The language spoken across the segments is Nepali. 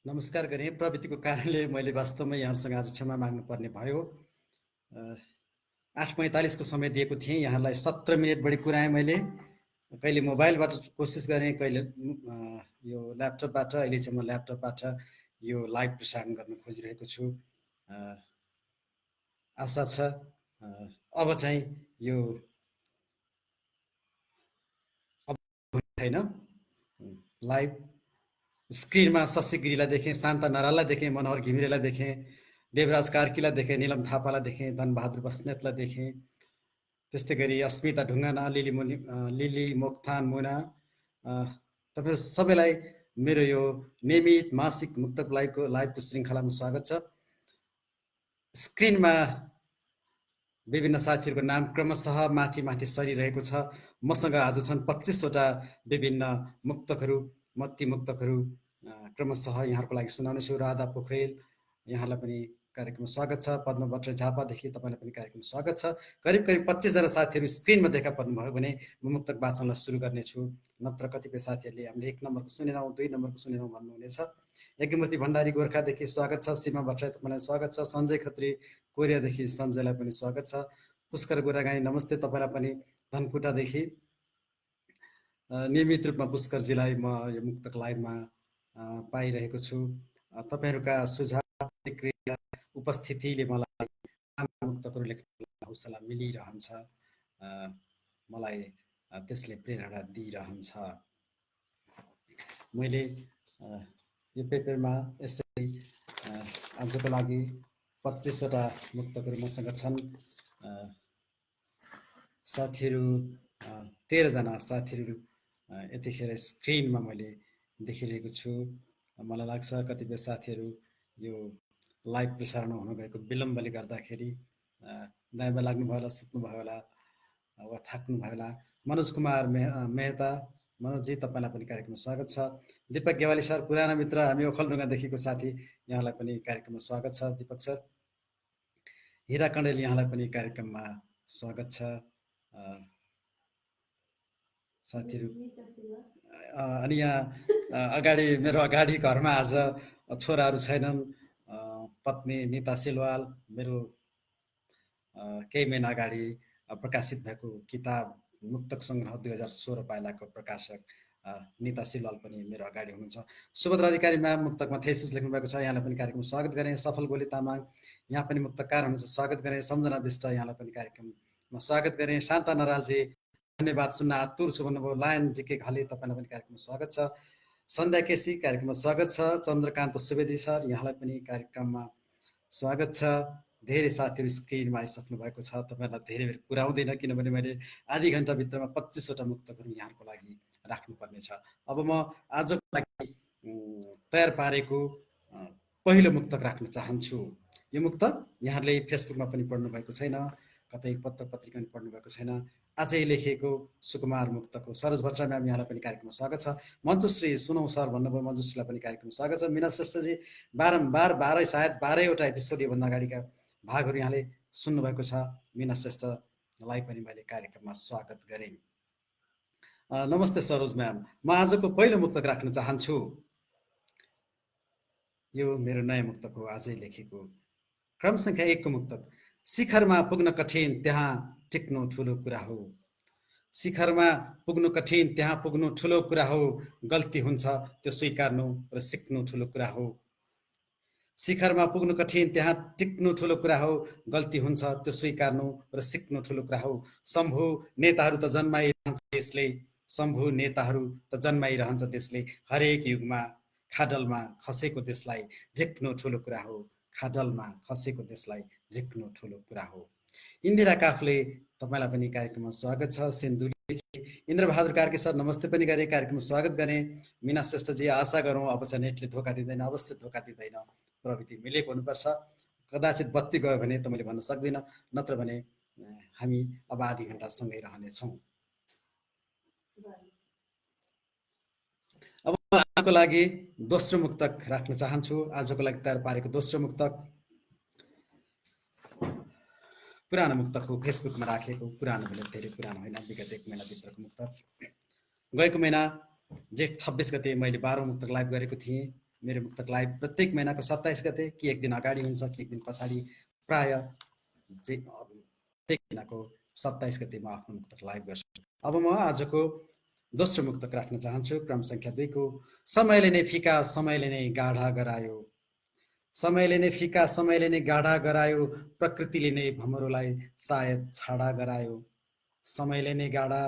नमस्कार गरेँ। प्रविधिको कारणले मैले वास्तवमै यहाँसँग आज क्षमा माग्नुपर्ने भयो। 8:45 को समय दिएको थिएँ, यहाँलाई 17 मिनट बढी कुराएँ मैले। कहिले मोबाइलबाट कोसिस गरेँ, कहिले यो ल्यापटपबाट। अहिले चाहिँ म ल्यापटपबाट यो लाइभ प्रसारण गर्न खोजिरहेको छु। आशा छ अब चाहिँ यो छैन लाइभ स्क्रिनमा शशि गिरीलाई देखेँ, शान्ता नराललाई देखेँ, मनोहर घिमिरेलाई देखेँ, देवराज कार्कीलाई देखेँ, निलम थापालाई देखेँ, धनबहादुर बस्नेतलाई देखेँ, त्यस्तै गरी अस्मिता ढुङ्गाना, लिली मोक्तान मुना, तपाईँ सबैलाई मेरो यो नियमित मासिक मुक्तक लाइभको श्रृङ्खलामा स्वागत छ। स्क्रिनमा विभिन्न साथीहरूको नाम क्रमशः माथि माथि सरिरहेको छ। मसँग आज छन् 25वटा विभिन्न मुक्तकहरू। म ती मुक्तकहरू क्रमशः यहाँहरूको लागि सुनाउनेछु। राधा पोखरेल, यहाँलाई पनि कार्यक्रममा स्वागत छ। पद्म भट्टराई झापादेखि तपाईँलाई पनि कार्यक्रममा स्वागत छ। करिब करिब 25जना साथीहरू स्क्रिनमा देखा पर्नुभयो भने म मुक्तक वाचनलाई सुरु गर्नेछु। नत्र कतिपय साथीहरूले हामीले 1 नम्बरको सुनेनौँ, 2 नम्बरको सुनेनौँ भन्नुहुनेछ। यज्ञमूर्ति भण्डारी गोर्खादेखि स्वागत छ। सीमा भट्टराई तपाईँलाई स्वागत छ। सञ्जय खत्री कोरियादेखि सञ्जयलाई पनि स्वागत छ। पुष्कर गोरागाई नमस्ते तपाईँलाई पनि धनकुटादेखि। नियमित रूपमा पुष्करजीलाई म यो मुक्तक लाइभमा पाइरहेको छु। तपाईँहरूका सुझाव, प्रतिक्रिया, उपस्थितिले मलाई मुक्तकहरू लेख्न हौसला मिलिरहन्छ, मलाई त्यसले प्रेरणा दिइरहन्छ। मैले यो पेपरमा यसै आजको लागि 25वटा मुक्तकहरू मसँग छन्। साथीहरू 13जना साथीहरू यतिखेर स्क्रिनमा मैले देखिरहेको छु। मलाई लाग्छ कतिपय साथीहरू यो लाइभ प्रसारण हुनुभएको विलम्बले गर्दाखेरि दायाँमा लाग्नुभयो होला, सुत्नुभयो होला वा थाक्नुभयो होला। मनोज कुमार मेहता, मनोजजी तपाईँलाई पनि कार्यक्रममा स्वागत छ। दीपक गेवाली सर, पुराना मित्र, हामी ओखलढुङ्गादेखिको साथी, यहाँलाई पनि कार्यक्रममा स्वागत छ। दीपक सर। हिरा कण्डेल, यहाँलाई पनि कार्यक्रममा स्वागत छ। साथीहरू अनि यहाँ अगाडि मेरो अगाडि घरमा आज छोराहरू छैनन्। पत्नी निता सिलवाल, मेरो केही महिना अगाडि प्रकाशित भएको किताब मुक्तक सङ्ग्रह 2016 पाइलाको प्रकाशक निता सिलवाल पनि मेरो अगाडि हुनुहुन्छ। सुभद्रा अधिकारी म्याम मुक्तकमा थेसिस लेख्नुभएको छ, यहाँलाई पनि कार्यक्रममा स्वागत गरेँ। सफल गोली तामाङ, यहाँ पनि मुक्तकार हुनुहुन्छ, स्वागत गरेँ। सम्झना विष्ट, यहाँलाई पनि कार्यक्रममा स्वागत गरेँ। शान्ता नरालजी, धन्यवाद, सुन्न आतुर छु भन्नुभयो। लायन डिके घले, तपाईँलाई पनि कार्यक्रममा स्वागत छ। सन्ध्या केसी, कार्यक्रममा स्वागत छ। चन्द्रकान्त सुवेदी सर, यहाँलाई पनि कार्यक्रममा स्वागत छ। धेरै साथीहरू स्क्रिनमा आइसक्नु भएको छ। तपाईँलाई धेरै बेर कुराउँदैन, किनभने मैले आधी घन्टाभित्रमा 25वटा मुक्तकहरू यहाँको लागि राख्नुपर्ने छ। अब म आजको लागि तयार पारेको पहिलो मुक्तक राख्न चाहन्छु। यो मुक्तक यहाँले फेसबुकमा पनि पढ्नु भएको छैन, कतै पत्र पत्रिकामा पढ्नु भएको छैन। आजै लेखेको सुकुमार मुक्तक हो। सरोज भट्टराई म्याम, यहाँलाई पनि कार्यक्रममा स्वागत छ। मञ्जुश्री सुनौ सर भन्नुभयो, मञ्जुश्रीलाई पनि कार्यक्रममा स्वागत छ। मीना श्रेष्ठजी, बारम्बार 12वटा एपिसोड योभन्दा अगाडिका भागहरू यहाँले सुन्नुभएको छ। मीना श्रेष्ठलाई पनि मैले कार्यक्रममा स्वागत गरेँ। नमस्ते सरोज म्याम, म आजको पहिलो मुक्तक राख्न चाहन्छु। यो मेरो नयाँ मुक्तक हो, आजै लेखेको। क्रम सङ्ख्या 1 को मुक्तक। शिखरमा पुग्न कठिन, त्यहाँ टिक्नु ठुलो कुरा हो। शिखरमा पुग्नु कठिन, त्यहाँ पुग्नु ठुलो कुरा हो। गल्ती हुन्छ त्यो स्वीकार्नु र सिक्नु ठुलो कुरा हो। शिखरमा पुग्नु कठिन, त्यहाँ टिक्नु ठुलो कुरा हो। गल्ती हुन्छ त्यो स्वीकार्नु र सिक्नु ठुलो कुरा हो। शम्भु नेताहरू त जन्माइरहन्छ त्यसले, शम्भु नेताहरू त जन्माइरहन्छ त्यसले। हरेक युगमा खाडलमा खसेको देशलाई झिक्नु ठुलो कुरा हो। खाडलमा खसेको देशलाई झिक्नु ठुलो कुरा हो। इन्दिरा काफले, तपाईँलाई पनि कार्यक्रममा स्वागत छ। सिन्धुली, इन्द्रबहादुर कार्की सर नमस्ते पनि गरेँ, कार्यक्रममा स्वागत गरेँ। मीना श्रेष्ठजी, आशा गरौँ अब चाहिँ नेटले धोका दिँदैन, अवश्य धोका दिँदैन, प्रविधि मिलेको हुनुपर्छ। कदाचित बत्ती गयो भने त मैले भन्न सक्दिनँ, नत्र भने हामी अब आधी घन्टा सँगै रहनेछौँ। अब आजको लागि दोस्रो मुक्तक राख्न चाहन्छु। आजको लागि तयार पारेको दोस्रो मुक्तक पुरानो मुक्तक हो, फेसबुकमा राखेको। पुरानो भने धेरै पुरानो होइन, विगत 1 महिनाभित्रको मुक्तक। गएको महिना जेठ 26 गते मैले 12औं मुक्तक लाइभ गरेको थिएँ। मेरो मुक्तक लाइभ प्रत्येक महिनाको 27 गते कि एक दिन अगाडि हुन्छ कि एक दिन पछाडि, प्राय प्रत्येक महिनाको 27 गते म आफ्नो मुक्तक लाइभ गर्छु। अब म आजको दोस्रो मुक्तक राख्न चाहन्छु, क्रम सङ्ख्या 2 को। समयले नै फिका, समयले नै गाढा गरायो, समयले नै फिका, समयले नै गाढा गरायो, प्रकृतिले नै भमरोलाई सायद छाडा गरायो। समयले नै गाढा,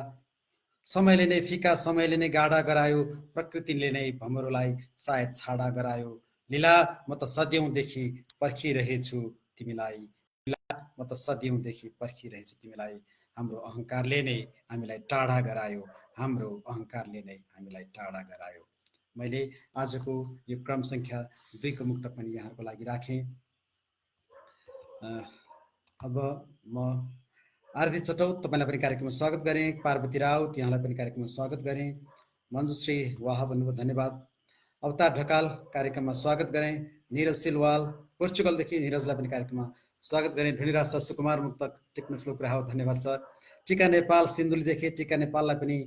समयले नै फिका, समयले नै गाढा गरायो, प्रकृतिले नै भमरोलाई सायद छाडा गरायो। लीला, म त सदियौँदेखि पर्खिरहेछु तिमीलाई, लीला, म त सदियौँदेखि पर्खिरहेछु तिमीलाई, हाम्रो अहङ्कारले नै हामीलाई टाढा गरायो, हाम्रो अहङ्कारले नै हामीलाई टाढा गरायो। मैले आजको यो क्रम सङ्ख्या 2 को मुक्त पनि यहाँहरूको लागि राखेँ। अब म आरती चटौत तपाईँलाई पनि कार्यक्रममा स्वागत गरेँ, पार्वती राउत यहाँलाई पनि कार्यक्रममा स्वागत गरेँ, मञ्जुश्री वाह भन्नुभयो, धन्यवाद। अवतार ढकाल कार्यक्रममा स्वागत गरेँ, निरज सिलवाल पोर्चुगलदेखि निरजलाई पनि कार्यक्रममा स्वागत गरेँ, ढुनिराज सर सुकुमार मुक्तक टिप्नु फ्लो कुरा हो, धन्यवाद सर। टिका नेपाल सिन्धुलीदेखि टिका नेपाललाई पनि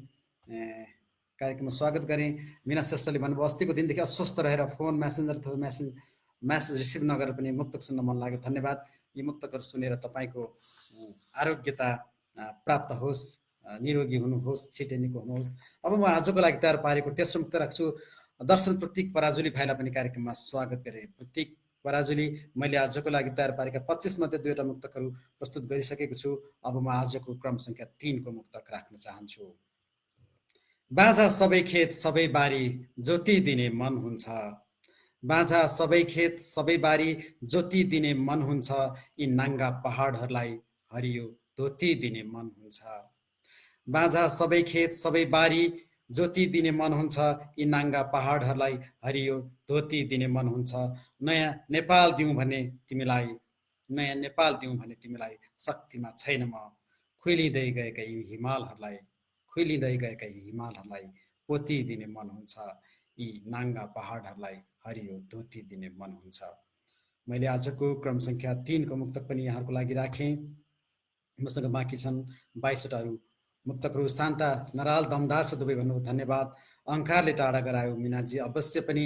कार्यक्रममा स्वागत गरेँ। मिना श्रेष्ठले भन्नुभयो अस्तिको दिनदेखि अस्वस्थ रहेर फोन म्यासेन्जर अथवा म्यासेज रिसिभ नगरेर पनि मुक्तक सुन्न मन लाग्यो, धन्यवाद। यी मुक्तकहरू सुनेर तपाईँको आरोग्यता प्राप्त होस्, निरोगी हुनुहोस्, छिटै निको हुनुहोस्। अब म आजको लागि तयार पारेको तेस्रो मुक्त राख्छु। दर्शन प्रतीक पराजुली भाइलाई पनि कार्यक्रममा स्वागत गरेँ। प्रतीक पराजुली, मैले आजको लागि तयार पारेका 25 मध्ये 2वटा मुक्तकहरू प्रस्तुत गरिसकेको छु। अब म आजको क्रम सङ्ख्या 3 को मुक्तक राख्न चाहन्छु। बाँझा सबै खेत सबै बारी ज्योति दिने मन हुन्छ, बाँझा सबै खेत सबै बारी ज्योति दिने मन हुन्छ, यी नाङ्गा पहाडहरूलाई हरियो धोती दिने मन हुन्छ। बाँझा सबै खेत सबै बारी ज्योति दिने मन हुन्छ, यी नाङ्गा पहाडहरूलाई हरियो धोती दिने मन हुन्छ। नयाँ नेपाल दिउँ भने तिमीलाई, नयाँ नेपाल दिउँ भने तिमीलाई शक्तिमा छैन म, खुइलिँदै गएका यी हिमालहरूलाई, खुइलिँदै गएका यी हिमालहरूलाई पोती दिने मन हुन्छ, यी नाङ्गा पहाडहरूलाई हरियो धोती दिने मन हुन्छ। मैले आजको क्रम सङ्ख्या 3 को मुक्तक पनि यहाँहरूको लागि राखेँ। मसँग बाँकी छन् 22वटाहरू मुक्तकहरू। शान्ता नराल दमदार छ दुवै भन्नुभयो, धन्यवाद। अहङ्कारले टाढा गरायो मिनाजी, अवश्य पनि।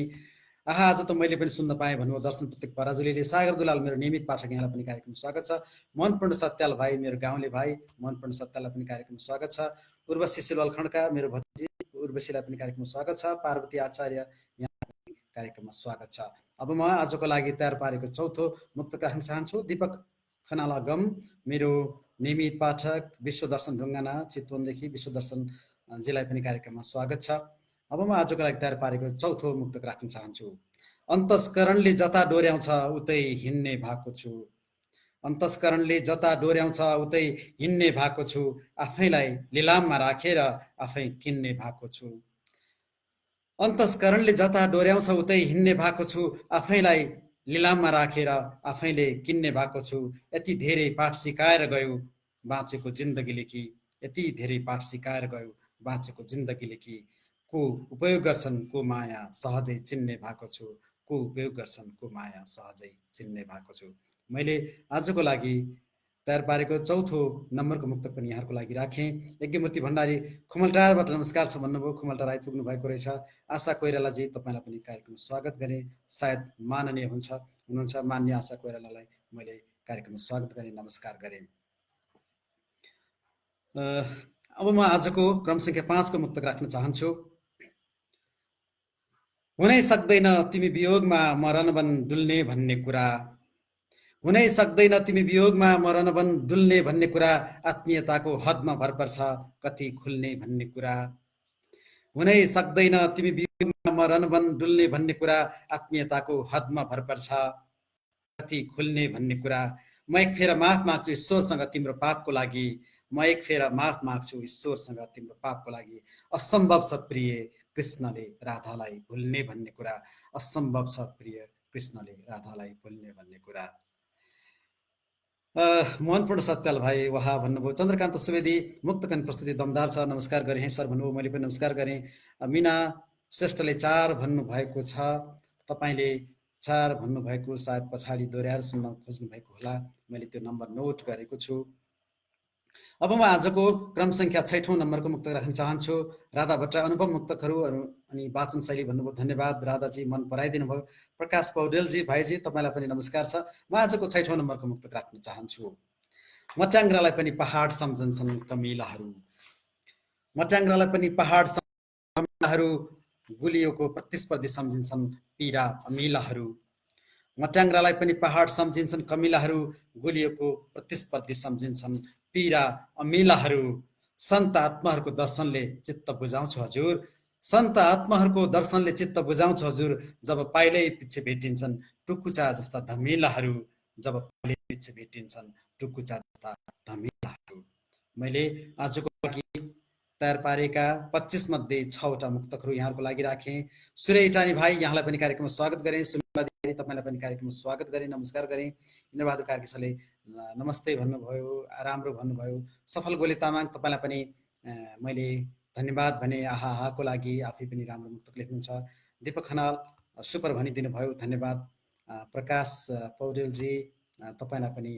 आहा, आज त मैले पनि सुन्न पाएँ भन्नुभयो दर्शन प्रतीक पराजुलीले। सागर दुलाल मेरो नियमित पाठक यहाँलाई पनि कार्यक्रम स्वागत छ। मनपूर्ण सत्याल भाइ मेरो गाउँले भाइ, मनपूर्ण सत्याललाई पनि कार्यक्रम स्वागत छ। उर्वशी सिलवाल खड्का मेरो भतिजी उर्वशीलाई पनि कार्यक्रममा स्वागत छ। पार्वती आचार्य यहाँ कार्यक्रममा स्वागत छ। अब म आजको लागि तयार पारेको चौथो मुक्तक राख्न चाहन्छु। दीपक खनाला गम मेरो नियमित पाठक, विश्वदर्शन ढुङ्गाना चितवनदेखि विश्वदर्शनजीलाई पनि कार्यक्रममा स्वागत छ। अब म आजको लागि तयार पारेको चौथो मुक्तक राख्न चाहन्छु। अन्तस्करणले जता डोर्याउँछ उतै हिँड्ने भएको छु, अन्तस्करणले जता डोर्याउँछ उतै हिँड्ने भएको छु, आफैलाई लिलाममा राखेर आफै किन्ने भएको छु। अन्तस्करणले जता डोर्याउँछ उतै हिँड्ने भएको छु, आफैलाई लिलाममा राखेर आफैले किन्ने भएको छु। यति धेरै पाठ सिकाएर गयो बाँचेको जिन्दगीले कि, यति धेरै पाठ सिकाएर गयो बाँचेको जिन्दगीले कि, को उपयोग गर्छन् को माया सहजै चिन्ने भएको छु, को उपयोग गर्छन् को माया सहजै चिन्ने भएको छु। मैले आजको लागि तयार पारेको चौथो नम्बरको मुक्तक पनि यहाँहरूको लागि राखेँ। यज्ञमूर्ति भण्डारी खुमलटारबाट नमस्कार छ भन्नुभयो, खुमलटार आइपुग्नु भएको रहेछ। आशा कोइरालाजी तपाईँलाई पनि कार्यक्रममा स्वागत गरेँ, सायद माननीय हुनुहुन्छ। मान्य आशा कोइरालालाई मैले कार्यक्रममा स्वागत गरेँ, नमस्कार गरेँ। अब म आजको क्रम सङ्ख्या 5 को मुक्तक राख्न चाहन्छु। हुनै सक्दैन तिमी वियोगमा म रनवन डुल्ने भन्ने कुरा, हुनै सक्दैन तिमी वियोगमा म रनवन डुल्ने भन्ने कुरा, आत्मीयताको हदमा भर पर्छ कति खुल्ने भन्ने कुरा। हुनै सक्दैन तिमी वियोगमा म रनवन डुल्ने भन्ने कुरा, आत्मीयताको हदमा भर पर्छ कति खुल्ने भन्ने कुरा। म एक फेर माफ माग्छु ईश्वरसँग तिम्रो पापको लागि, म एक फेर माफ माग्छु ईश्वरसँग तिम्रो पापको लागि। असम्भव छ प्रिय कृष्णले राधालाई भुल्ने भन्ने कुरा, असम्भव छ प्रिय कृष्णले राधालाई भुल्ने भन्ने कुरा। मनपूर्ण सत्याल भाइ वाह भन्नुभयो। चन्द्रकान्त सुवेदी मुक्तकन प्रस्तुति दमदार छ, नमस्कार गरेँ सर भन्नुभयो, मैले पनि नमस्कार गरेँ। मिना श्रेष्ठले 4 भन्नुभएको छ, तपाईँले 4 भन्नुभएको सायद पछाडि दोहोऱ्याएर सुन्न खोज्नु भएको होला, मैले त्यो नम्बर नोट गरेको छु। अब म आजको क्रम संख्या 6औं नम्बरको मुक्तक राख्न चाहन्छु। राधा भट्टराई अनुभव मुक्तकहरू अनि वाचन शैली भन्नुभयो। धन्यवाद राधाजी, मन पराइदिनु भयो। प्रकाश पौडेलजी, भाइजी तपाईँलाई पनि नमस्कार छ। म आजको 6औं नम्बरको मुक्तक राख्न चाहन्छु। मट्याङ्ग्रालाई पनि पहाड सम्झन्छन् कमिलाहरू, मट्याङ्ग्रालाई पनि पहाड कमिलाहरू, गुलियोको प्रतिस्पर्धी सम्झिन्छन् पीरा अमिलाहरू। मट्याङ्ग्रालाई पनि पहाड सम्झिन्छन् कमिलाहरू, गुलियोको प्रतिस्पर्धी सम्झिन्छन् पीरा अमिलाहरू। सन्त आत्माहरूको दर्शनले चित्त बुझाउँछ हजुर, सन्त आत्माहरूको दर्शनले चित्त बुझाउँछ हजुर, जब पाइलै पछि भेटिन्छन् टुकुचा जस्ता धमिलाहरू, जब पाइलै पछि भेटिन्छन् टुकुचा जस्ता धमिलाहरू। मैले आजको लागि तयार पारेका 25 मध्ये 6वटा मुक्तकहरू यहाँहरूको लागि राखेँ। सूर्य इटानी भाइ, यहाँलाई पनि कार्यक्रममा स्वागत गरेँ। सुमिला दिदी, तपाईँलाई पनि कार्यक्रममा स्वागत गरेँ, नमस्कार गरेँ। इन्द्रबहादुर कार्की सरले नमस्ते भन्नुभयो, राम्रो भन्नुभयो। सफल गोले तामाङ, तपाईँलाई पनि मैले धन्यवाद भने, आहाको लागि आफै पनि राम्रो मुक्तक लेख्नुहुन्छ। दीपक खनाल सुपर भनिदिनु भयो, धन्यवाद। प्रकाश पौडेलजी, तपाईँलाई पनि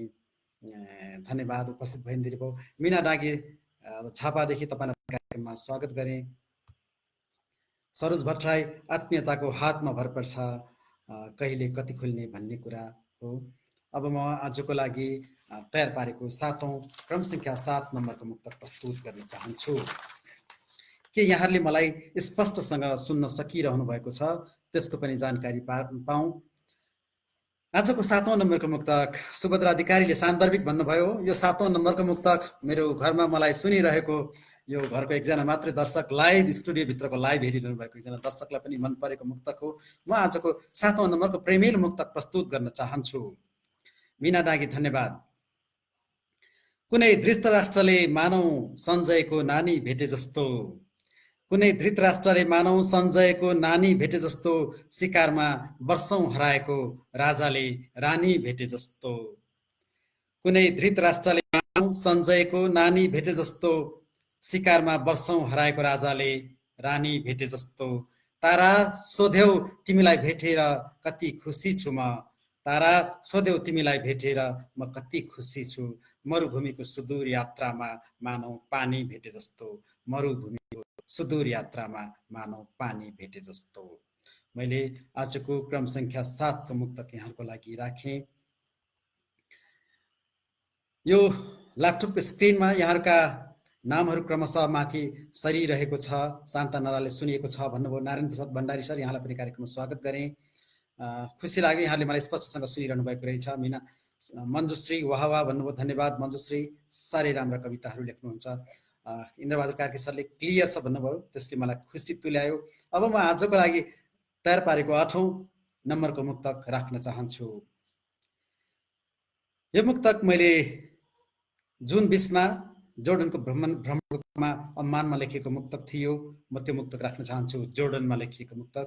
धन्यवाद, उपस्थित भइदिनु भयो। मिना डाँगे झापादेखि तपाईँलाई कार्यक्रममा स्वागत गरेँ। सरोज भट्टराई, आत्मीयताको हातमा भर पर्छ, कहिले कति खुल्ने भन्ने कुरा हो। अब म आजको लागि तयार पारेको 7औं क्रम संख्या 7 नम्बरको मुक्तक प्रस्तुत गर्न चाहन्छु। के यहाँहरूले मलाई स्पष्टसँग सुन्न सकिरहनु भएको छ, त्यसको पनि जानकारी पाऊँ। आजको 7औं नम्बरको मुक्तक सुभद्रा अधिकारीले सान्दर्भिक भन्नुभयो। यो 7औं नम्बरको मुक्तक मेरो घरमा मलाई सुनिरहेको यो घरको एकजना मात्रै दर्शक, लाइभ स्टुडियोभित्रको लाइभ हेरिरहनु भएको एकजना दर्शकलाई पनि मन परेको मुक्तक हो। म आजको 7औं नम्बरको प्रेमिल मुक्तक प्रस्तुत गर्न चाहन्छु। मिना डाँगी, धन्यवाद। कुनै धृतराष्ट्रले मानौ सञ्जयको नानी भेटे जस्तो, कुनै धृतराष्ट्रले मानौ सञ्जयको नानी भेटे जस्तो, शिकारमा वर्षौं हराएको राजाले रानी भेटे जस्तो, कुनै धृतराष्ट्रले मानौ सञ्जयको नानी भेटे जस्तो, शिकारमा वर्षौं हराएको राजाले रानी भेटे जस्तो। तारा सोध्यौ तिमीलाई भेटेर कति खुसी छु म, तारा सोध्यौ तिमीलाई भेटेर म कति खुसी छु, मरुभूमिको सुदूर यात्रामा मानौ पानी भेटे जस्तो, मरुभूमिको सुदूर यात्रामा मानौ पानी भेटे जस्तो। मैले आजको क्रम संख्या 7 को मुक्तक यहाँको लागि राखेँ। यो ल्यापटपको स्क्रिनमा यहाँका नामहरू क्रमशः माथि सरिरहेको छ। शान्ता नराले सुनिएको छ भन्नुभयो। नारायण प्रसाद भण्डारी सर, यहाँलाई पनि कार्यक्रममा स्वागत गरेँ। खुसी लाग्यो, यहाँले मलाई स्पष्टसँग सुनिरहनु भएको रहेछ। मिना मञ्जुश्री वाह वाह भन्नुभयो, धन्यवाद मञ्जुश्री, साह्रै राम्रा कविताहरू लेख्नुहुन्छ। इन्द्रबहादुर कार्की सरले क्लियर छ भन्नुभयो, त्यसले मलाई खुसी तुल्यायो। अब म आजको लागि तयार पारेको 8औं नम्बरको मुक्तक राख्न चाहन्छु। यो मुक्तक मैले जुन 20मा जोर्डनको भ्रमणमा अम्मानमा लेखिएको मुक्तक थियो। म त्यो मुक्तक राख्न चाहन्छु, जोर्डनमा लेखिएको मुक्तक।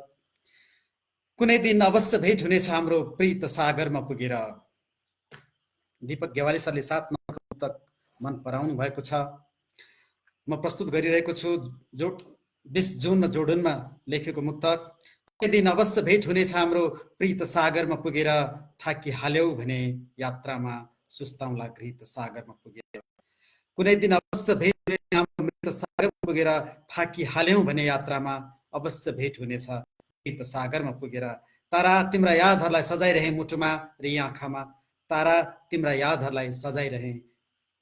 कुनै दिन अवश्य भेट हुनेछ हाम्रो प्रीत सागरमा पुगेर। दीपक गेवाली सरले 7 नम्बरको मुक्तक मन पराउनु भएको छ। म प्रस्तुत गरिरहेको छु 20 जुनमा जोर्डनमा लेखेको मुक्तक। कुनै दिन अवश्य भेट हुनेछ हाम्रो प्रीत सागरमा पुगेर, थाकी हाल्यौ भने यात्रामा सुस्ताउँला घृत सागरमा पुगेर। कुनै दिन अवश्य भेट हुनेछ हाम्रो मृत सागरमा पुगेर, थाकी हाल्यौ भने यात्रामा अवश्य भेट हुनेछ मृत सागरमा पुगेर। तारा तिम्रा यादहरूलाई सजाइरहे मुटुमा र यी आँखामा, तारा तिम्रा यादहरूलाई सजाइरहे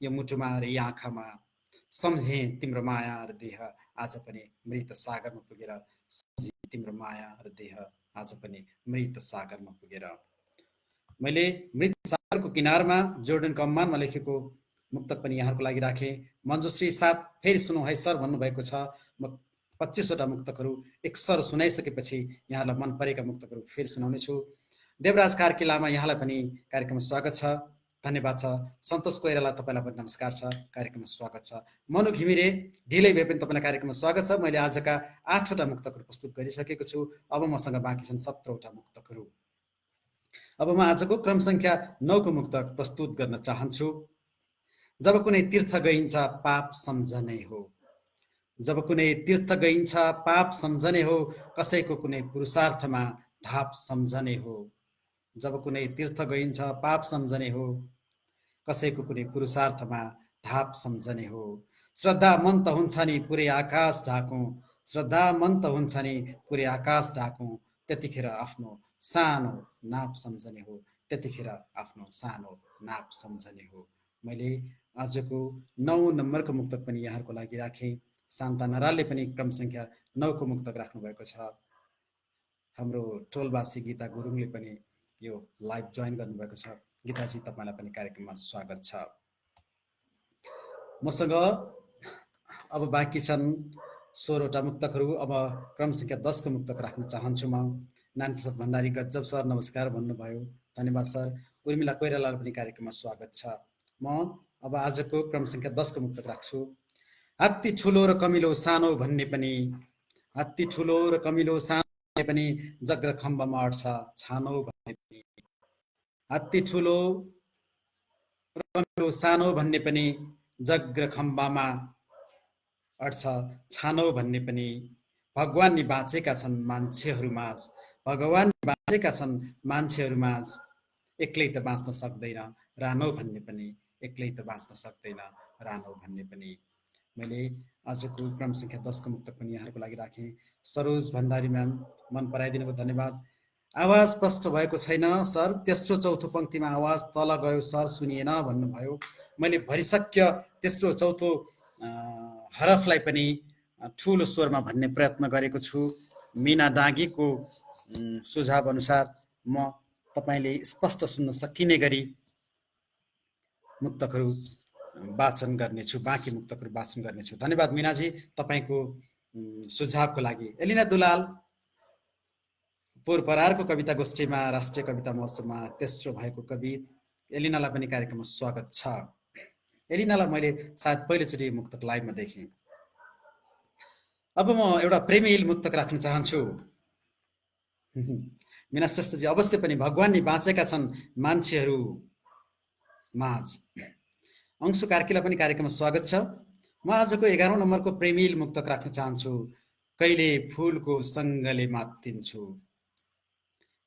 यो मुटुमा र यी आँखामा, सम्झे तिम्रो माया र देह आज पनि मृत सागरमा पुगेर, सम्झे तिम्रो माया र देह आज पनि मृत सागरमा पुगेर। मैले मृत सागरको किनारमा जोर्डनको अम्मानमा लेखेको मुक्तक पनि यहाँको लागि राखेँ। मञ्जुश्री 7 फेरि सुनौ है सर भन्नुभएको छ। म 25वटा मुक्तकहरू एक सर सुनाइसकेपछि यहाँलाई मन परेका मुक्तकहरू फेरि सुनाउने छु। देवराज कार्की लामा, यहाँलाई पनि कार्यक्रममा स्वागत छ, धन्यवाद छ। सन्तोष कोइराला, तपाईँलाई पनि नमस्कार छ, कार्यक्रममा स्वागत छ। मनु घिमिरे, ढिलै भए पनि तपाईँलाई कार्यक्रममा स्वागत छ। मैले आजका 8वटा मुक्तकहरू प्रस्तुत गरिसकेको छु। अब मसँग बाँकी छन् 17वटा मुक्तकहरू। अब म आजको क्रम संख्या 9 को मुक्तक प्रस्तुत गर्न चाहन्छु। जब कुनै तीर्थ गइन्छ पाप सम्झने हो, जब कुनै तीर्थ गइन्छ पाप सम्झने हो, कसैको कुनै पुरुषार्थमा धाप सम्झने हो। जब कुनै तीर्थ गइन्छ पाप सम्झने हो, कसैको कुनै पुरुषार्थमा धाप सम्झने हो। श्रद्धा मन त हुन्छ नि पुरै आकाश ढाकौँ, श्रद्धा मन त हुन्छ नि पुरै आकाश ढाकौँ, त्यतिखेर आफ्नो सानो नाप सम्झने हो, त्यतिखेर आफ्नो सानो नाप सम्झने हो। मैले आजको 9 नम्बरको मुक्तक पनि यहाँहरूको लागि राखेँ। शान्ता नरालले पनि क्रम सङ्ख्या 9 को मुक्तक राख्नुभएको छ। हाम्रो टोलवासी गीता गुरुङले पनि यो लाइभ जोइन गर्नुभएको छ। गीताजी, तपाईँलाई पनि कार्यक्रममा स्वागत छ। मसँग अब बाँकी छन् 16 वटा मुक्तकहरू। अब क्रम सङ्ख्या 10 को मुक्तक राख्न चाहन्छु म। नारायणप्रसाद भण्डारी गजब सर नमस्कार भन्नुभयो, धन्यवाद सर। उर्मिला कोइरालालाई पनि कार्यक्रममा स्वागत छ। म अब आजको क्रम सङ्ख्या 10 को मुक्तक राख्छु। हात्ती ठुलो र कमिलो सानो भन्ने पनि, हात्ती ठुलो र कमिलो सानो पनि जग र खम्बामा अट्छ छानो भन्ने पनि, हात्ती ठुलो र कमिलो सानो भन्ने पनि जग र खम्बामा अट्छ छानो भन्ने पनि, भगवान नि बाँचेका छन् मान्छेहरूमाझ, भगवान नि बाँचेका छन् मान्छेहरूमाझ, एक्लै त बाँच्न सक्दैन रानो भन्ने पनि, एक्लै त बाँच्न सक्दैन रानो भन्ने पनि। मैले आजको क्रम सङ्ख्या 10 को मुक्तक पनि यहाँहरूको लागि राखेँ। सरोज भण्डारी म्याम मन पराइदिनु भयो, धन्यवाद। आवाज स्पष्ट भएको छैन सर, तेस्रो चौथो पङ्क्तिमा आवाज तल गयो सर, सुनिएन भन्नुभयो। मैले भरिसक्य तेस्रो चौथो हरफलाई पनि ठुलो स्वरमा भन्ने प्रयत्न गरेको छु। मिना डाँगीको सुझाव अनुसार म तपाईँले स्पष्ट सुन्न सकिने गरी मुक्तकहरू वाचन गर्नेछु, बाँकी मुक्तकहरू वाचन गर्नेछु। धन्यवाद मिनाजी तपाईँको सुझावको लागि। एलिना दुलाल पोरपरारको कविता गोष्ठीमा राष्ट्रिय कविता महोत्सवमा तेस्रो भएको कवि एलिनालाई पनि कार्यक्रममा स्वागत छ। एलिनालाई मैले सायद पहिलोचोटि मुक्तक लाइभमा देखेँ। अब म एउटा प्रेमिल मुक्तक राख्न चाहन्छु। मीना श्रेष्ठजी, अवश्य पनि भगवान नि बाँचेका छन् मान्छेहरू माझ। अंशु कार्कीलाई पनि कार्यक्रममा स्वागत छ। म आजको 11औं नम्बरको प्रेमिल मुक्तक राख्न चाहन्छु। कहिले फुलको सँगले मात्तिन्छु।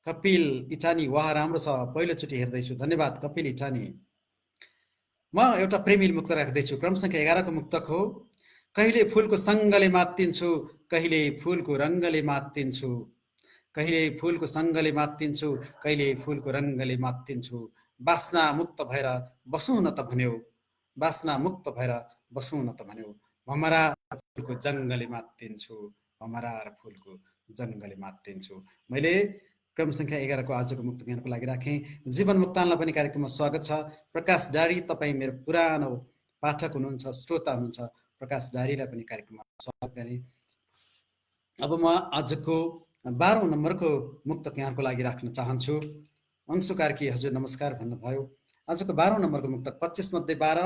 कपिल इटानी, वाह राम्रो छ, पहिलोचोटि हेर्दैछु, धन्यवाद कपिल इटानी। म एउटा प्रेमिल मुक्त राख्दैछु। क्रम सङ्ख्या 11 को मुक्तक हो। कहिले फुलको सँगले मात्तिन्छु, कहिले फुलको रङ्गले मात्तिन्छु, कहिले फुलको सँगले मात्तिन्छु, कहिले फुलको रङ्गले मात्तिन्छु, बास्ना मुक्त भएर बसौँ न त भन्यो, बास्ना मुक्त भएर बसौँ न त भन्यो, भमरा फुलको जङ्गले मात्तिन्छु, भमरा र फुलको जङ्गले मात्तिन्छु। मैले क्रम सङ्ख्या 11 को आजको मुक्त यहाँको लागि राखेँ। जीवन मुक्तानलाई पनि कार्यक्रममा स्वागत छ। प्रकाश डारी, तपाईँ मेरो पुरानो पाठक हुनुहुन्छ, श्रोता हुनुहुन्छ। प्रकाश डारीलाई पनि कार्यक्रममा स्वागत गरेँ। अब म आजको 12औं नम्बरको मुक्तक यहाँको लागि राख्न चाहन्छु। अंशु कार्की हजुर नमस्कार भन्नुभयो। आजको 12औं नम्बरको मुक्तक 25 मध्ये 12,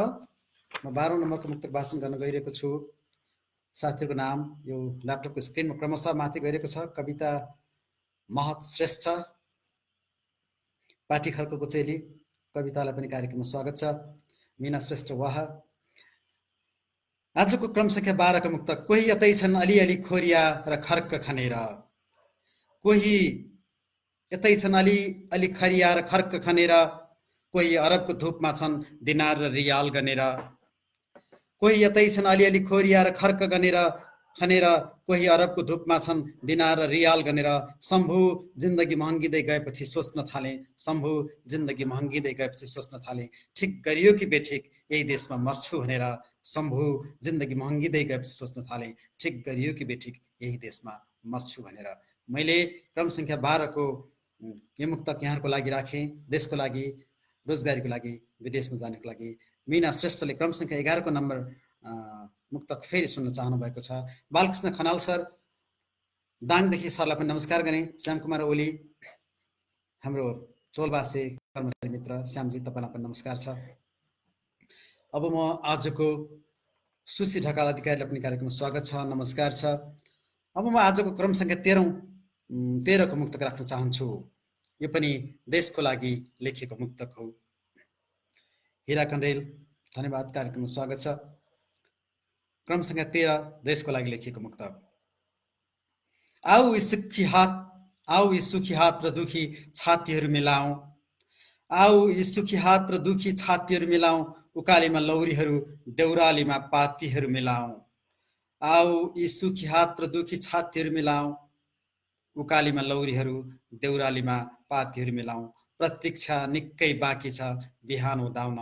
म 12औं नम्बरको मुक्तक वाचन गर्न गइरहेको छु। साथीहरूको नाम यो ल्यापटपको स्क्रिनमा क्रमशः माथि गइरहेको छ। कविता महत श्रेष्ठ, पाठी खर्कको चेली, कवितालाई पनि कार्यक्रममा स्वागत छ। मीना श्रेष्ठ वाह। आजको क्रम सङ्ख्या 12 को मुक्तक, कोही यतै छन् अलिअलि खोरिया र खर्क खनेर, कोही यतै छन् अलिअलि खरिया र खर्क खनेर, कोही अरबको धुपमा छन् दिनार र रियाल गनेर, कोही यतै छन् अलिअलि खोरिया र खर्क गनेर खनेर, कोही अरबको धुपमा छन् दिनार र रियाल गनेर, शम्भु जिन्दगी महँगिँदै गएपछि सोच्न थाले, शम्भु जिन्दगी महँगिँदै गएपछि सोच्न थाले, ठिक गरियो कि बेठिक यही देशमा मर्छु भनेर, शम्भु जिन्दगी महँगिँदै गएपछि सोच्न थाले, ठिक गरियो कि बेठिक यही देशमा मर्छु भनेर। मैले क्रम सङ्ख्या 12 को यो मुक्तक यहाँहरूको लागि राखेँ। देशको लागि, रोजगारीको लागि, विदेशमा जानेको लागि। मीना श्रेष्ठले क्रम सङ्ख्या 11 को नम्बर मुक्तक फेरि सुन्न चाहनु भएको छ। बालकृष्ण खनाल सर, दाङदेखि सरलाई पनि नमस्कार गरेँ। श्यामकुमार ओली, हाम्रो टोलवासी कर्मचारी मित्र श्यामजी, तपाईँलाई पनि नमस्कार छ। अब म आजको सुशी ढकाल अधिकारीलाई पनि कार्यक्रममा स्वागत छ, नमस्कार छ। अब म आजको क्रम सङ्ख्या 13 को मुक्तक राख्न चाहन्छु। यो पनि देशको लागि लेखिएको मुक्तक हो। हिरा कण्डेल, धन्यवाद, कार्यक्रममा स्वागत छ। क्रम सङ्ख्या 13 देशको लागि लेखिएको मुक्तक। आऊ यी सुखी हात र दुखी छातीहरू मिलाऊ, आऊ यी सुखी हात र दुखी छातीहरू मिलाऊ, उकालीमा लौरीहरू देउरालीमा पातीहरू मिलाऊ। आऊ यी सुखी हात र दुखी छातीहरू मिलाऊ। उकालीमा लौरीहरू देउरालीमा पातीहरू मिलाऊ। प्रतीक्षा निकै बाँकी छ बिहान उदाउन।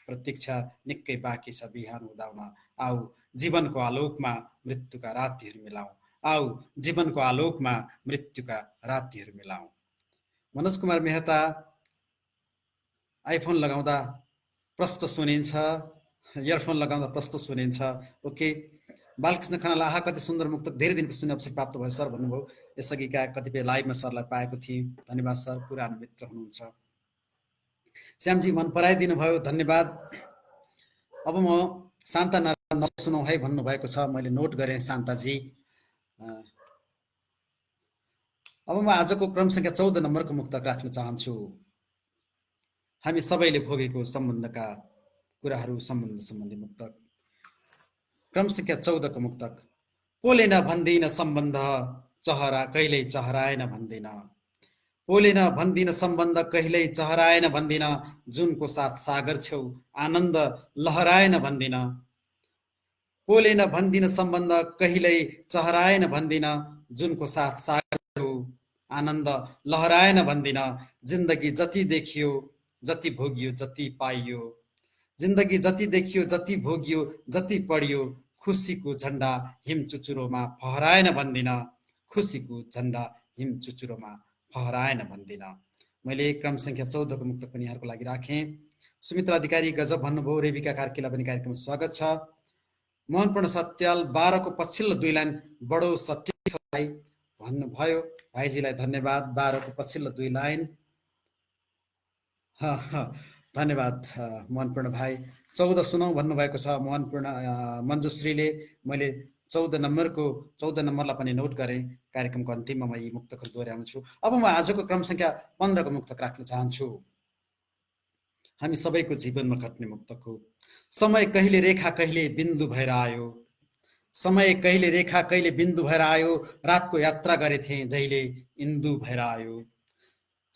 प्रतीक्षा निकै बाँकी छ बिहान उदाउन। आऊ जीवनको आलोकमा मृत्युका रातिहरू मिलाऊ। आऊ जीवनको आलोकमा मृत्युका रातिहरू मिलाऊ। मनोज कुमार मेहता, आइफोन लगाउँदा प्रष्ट सुनिन्छ, इयरफोन लगाउँदा प्रष्ट सुनिन्छ। ओके। बालकृष्ण खनाल, आहा कति सुन्दर मुक्तक, धेरै दिनको सुन्ने अवसर प्राप्त भयो सर भन्नुभयो। यसअघिका कतिपय लाइभमा सरलाई पाएको थिएँ। धन्यवाद सर, पुरानो मित्र हुनुहुन्छ। श्यामजी मन पराइदिनु भयो, धन्यवाद। अब म शान्ता नारायण नसुनौ है भन्नुभएको छ, मैले नोट गरेँ शान्ताजी। अब म आजको क्रम संख्या 14 नम्बरको मुक्तक राख्न चाहन्छु। हामी सबैले भोगेको सम्बन्धका कुराहरू, सम्बन्ध सम्बन्धी मुक्तक। क्रम संख्या 14 को मुक्तक। पोलेन भन्दिन सम्बन्ध चहरा कहिल्यै चहराएन भन्दिन। पोलेन भन्दिन सम्बन्ध कहिल्यै चहराएन भन्दिन। जुनको साथ सागर छेउ आनन्द लहराएन भन्दिन। पोलेन भन्दिन सम्बन्ध कहिल्यै चहराएन भन्दिन। जुनको साथ सागर छेउ आनन्द लहराएन भन्दिन। जिन्दगी जति देखियो जति भोगियो जति पाइयो। जिन्दगी जति देखियो जति भोगियो जति पढियो। खुसीको झन्डा हिम चुचुरोमा फहराएन भन्दिन। खुसीको झन्डा हिम चुचुरोमा फहराएन भन्दिन। मैले क्रम संख्या 14 को मुक्तक पनि यहाँको लागि राखेँ। सुमित्रा अधिकारी गजब भन्नुभयो। रेबिका कार्कीलाई पनि कार्यक्रममा स्वागत छ। मोहनपूर्ण सत्याल 12 को पछिल्लो 2 लाइन बडो सटिक छ भाइ भन्नुभयो। भाइजीलाई धन्यवाद। 12 को पछिल्लो 2 लाइन, धन्यवाद मोहनपूर्ण भाइ। 14 सुनौ भन्नुभएको छ मोहनपूर्ण मञ्जुश्रीले। मैले 14 नम्बरलाई पनि नोट गरेँ। कार्यक्रमको अन्तिममा म यी मुक्तकहरू दोहोऱ्याउँछु। अब म आजको क्रम संख्या 15 को मुक्तक राख्न चाहन्छु। हामी सबैको जीवनमा घट्ने मुक्तक हो। समय कहिले रेखा कहिले बिन्दु भएर आयो। समय कहिले रेखा कहिले बिन्दु भएर आयो। रातको यात्रा गरेथे जहिले इन्दु भएर आयो।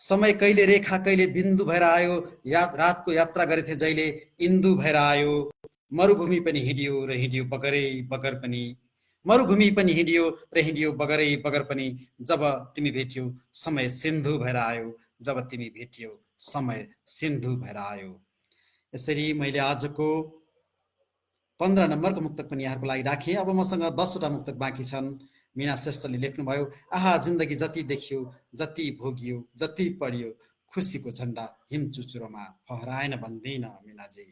समय कहिले रेखा कहिले बिन्दु भएर आयो। रातको यात्रा गरेथे जहिले इन्दु भएर आयो। मरुभूमि पनि हिँडियो र हिँडियो बगरै बगर पनि। मरुभूमि पनि हिँडियो र हिँडियो बगरै बगर पनि। जब तिमी भेट्यौ समय सिन्धु भएर आयो। जब तिमी भेट्यौ समय सिन्धु भएर आयो। यसरी मैले आजको 15 नम्बरको मुक्तक पनि यहाँको लागि राखेँ। अब मसँग 10 वटा मुक्तक बाँकी छन्। मीना श्रेष्ठले लेख्नुभयो। आहा जिन्दगी जति देखियो जति भोगियो जति पढियो। खुसीको झन्डा हिम चुचुरोमा फहराएन भन्दिन मीनाजी।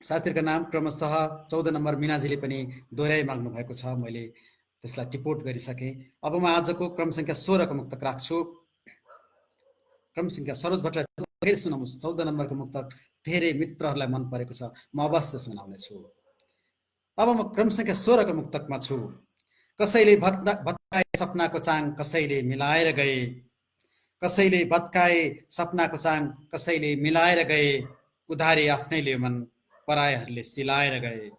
साथीहरूका नाम क्रमशः 14 नम्बर मीनाजीले पनि दोहोऱ्याइ माग्नु भएको छ। मैले त्यसलाई टिपोट गरिसकेँ। अब म आजको क्रम संख्या 16 को मुक्तक राख्छु। क्रम संख्या सरोज भट्टराई फेरि सुनाउनुहोस्। 14 नम्बरको मुक्तक धेरै मित्रहरूलाई मन परेको छ, म अवश्य सुनाउने छु। अब म क्रम संख्या 16 को मुक्तकमा छु। कसैले भत्काए सपनाको चाङ कसैले मिलाएर गए। कसैले भत्काए सपनाको चाङ कसैले मिलाएर गए। उधारे आफ्नैले मन परायहरूले सिलाएर गए।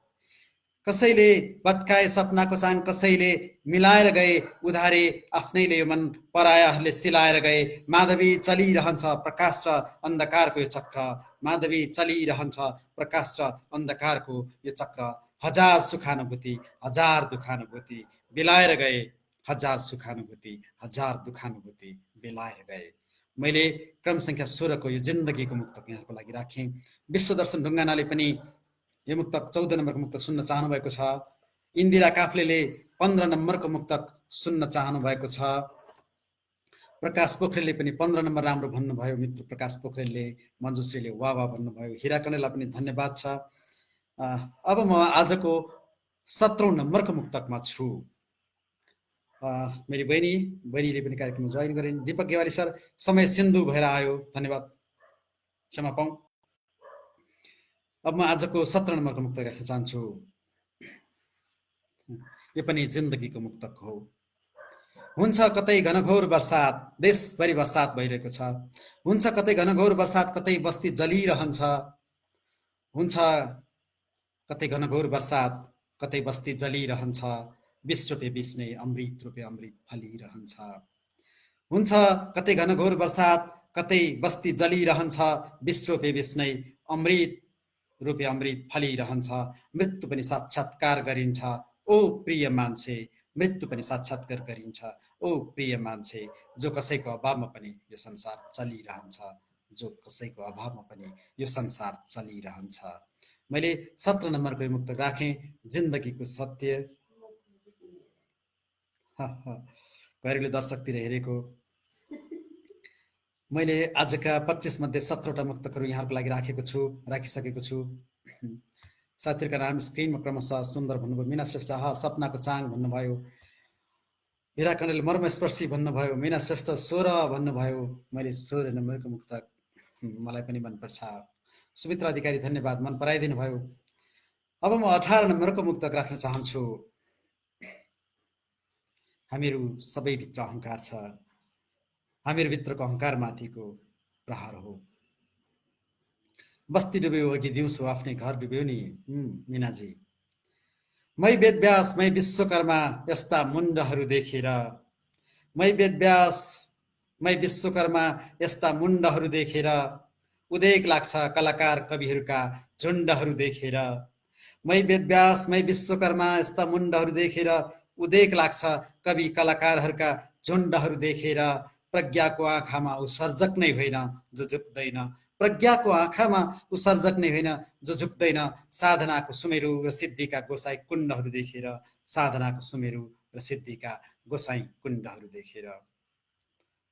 कसैले भत्काए सपनाको चाङ कसैले मिलाएर गए। उधारे आफ्नैले मन परायाहरूले सिलाएर गए। माधवी चलिरहन्छ प्रकाश र अन्धकारको यो चक्र। माधवी चलिरहन्छ प्रकाश र अन्धकारको यो चक्र। हजार सुखानुभूति हजार दुखानुभूति बिलाएर गए। हजार सुखानुभूति हजार दुखानुभूति बिलाएर गए। मैले क्रम संख्या 16 को यो जिन्दगीको मुक्तक यहाँको लागि राखेँ। विश्वदर्शन ढुङ्गानाले पनि यो मुक्तक 14 नम्बरको मुक्तक सुन्न चाहनु भएको छ। इन्दिरा काफ्लेले 15 नम्बरको मुक्तक सुन्न चाहनु भएको छ। प्रकाश पोखरेलले पनि 15 नम्बर राम्रो भन्नुभयो। मित्र प्रकाश पोखरेलले, मञ्जुश्रीले वाह वाह भन्नुभयो। हिरा कणेललाई पनि धन्यवाद छ। अब म आजको 17औं नम्बरको मुक्तकमा छु। मेरी बहिनीले पनि कार्यक्रममा जोइन गरिन्। दीपक गेवाली सर, समय सिन्धु भएर आयो, धन्यवाद, क्षमा पाऊँ। अब म आजको 17 नम्बरको मुक्तक राख्न चाहन्छु। यो पनि जिन्दगीको मुक्तक हो। हुन्छ कतै घनघोर बर्सात, देशभरि बर्सात भइरहेको छ। हुन्छ कतै घनघोर बर्सात, कतै बस्ती जलिरहन्छ। हुन्छ कतै घनघोर बर्सात, कतै बस्ती जलिरहन्छ। 20 रुपैयाँ 20 नै अमृत रुपैयाँ अमृत फलिरहन्छ। हुन्छ कतै घनघोर बर्सात, कतै बस्ती जलिरहन्छ, विष रोपे विष नै अमृत रूपे अमृत फलिरहन्छ। मृत्यु पनि साक्षात्कार गरिन्छ, ओ प्रिय मान्छे, मृत्यु पनि साक्षात्कार गरिन्छ, ओ प्रिय मान्छे। जो कसैको अभावमा पनि यो संसार चलिरहन्छ, जो कसैको अभावमा पनि यो संसार चलिरहन्छ। मैले 17 नम्बरको यो मुक्तक राखेँ, जिन्दगीको सत्य। घरेलु दर्शकतिर हेरेको मैले आजका 25 मध्ये 17वटा मुक्तकहरू यहाँहरूको लागि राखिसकेको छु। साथीहरूका नाम स्क्रिनमा क्रमशः सुन्दर भन्नुभयो, मीना श्रेष्ठ सपनाको चाङ भन्नुभयो, हिरा कण्डेल मर्मस्पर्शी भन्नुभयो, मीना श्रेष्ठ 16 भन्नुभयो। मैले 16 नम्बरको मुक्तक मलाई पनि मनपर्छ। सुमित्रा अधिकारी धन्यवाद, मन पराइदिनु भयो। अब म 18 नम्बरको मुक्तक राख्न चाहन्छु। हामीहरू सबैभित्र अहङ्कार छ, हामीहरूभित्रको अहङ्कार माथिको प्रहार हो। बस्ती डुब्यो अघि दिउँसो आफ्नै घर डुब्यो नि मीनाजी। मै वेदव्यास मै विश्वकर्मा यस्ता मुण्डहरू देखेर, मै वेदव्यास मै विश्वकर्मा यस्ता मुण्डहरू देखेर उदेक लाग्छ कलाकार कविहरूका झुण्डहरू देखेर। मै वेदव्यास मै विश्वकर्मा यस्ता मुण्डहरू देखेर उदेक लाग्छ कवि कलाकारहरूका झुण्डहरू देखेर। प्रज्ञाको आँखामा उसर्जक नै होइन जो झुक्दैन, प्रज्ञाको आँखामा उसर्जक नै होइन जो झुक्दैन। साधनाको सुमेरु र सिद्धिका गोसाई कुण्डहरू देखेर, साधनाको सुमेरु र सिद्धिका गोसाई कुण्डहरू देखेर।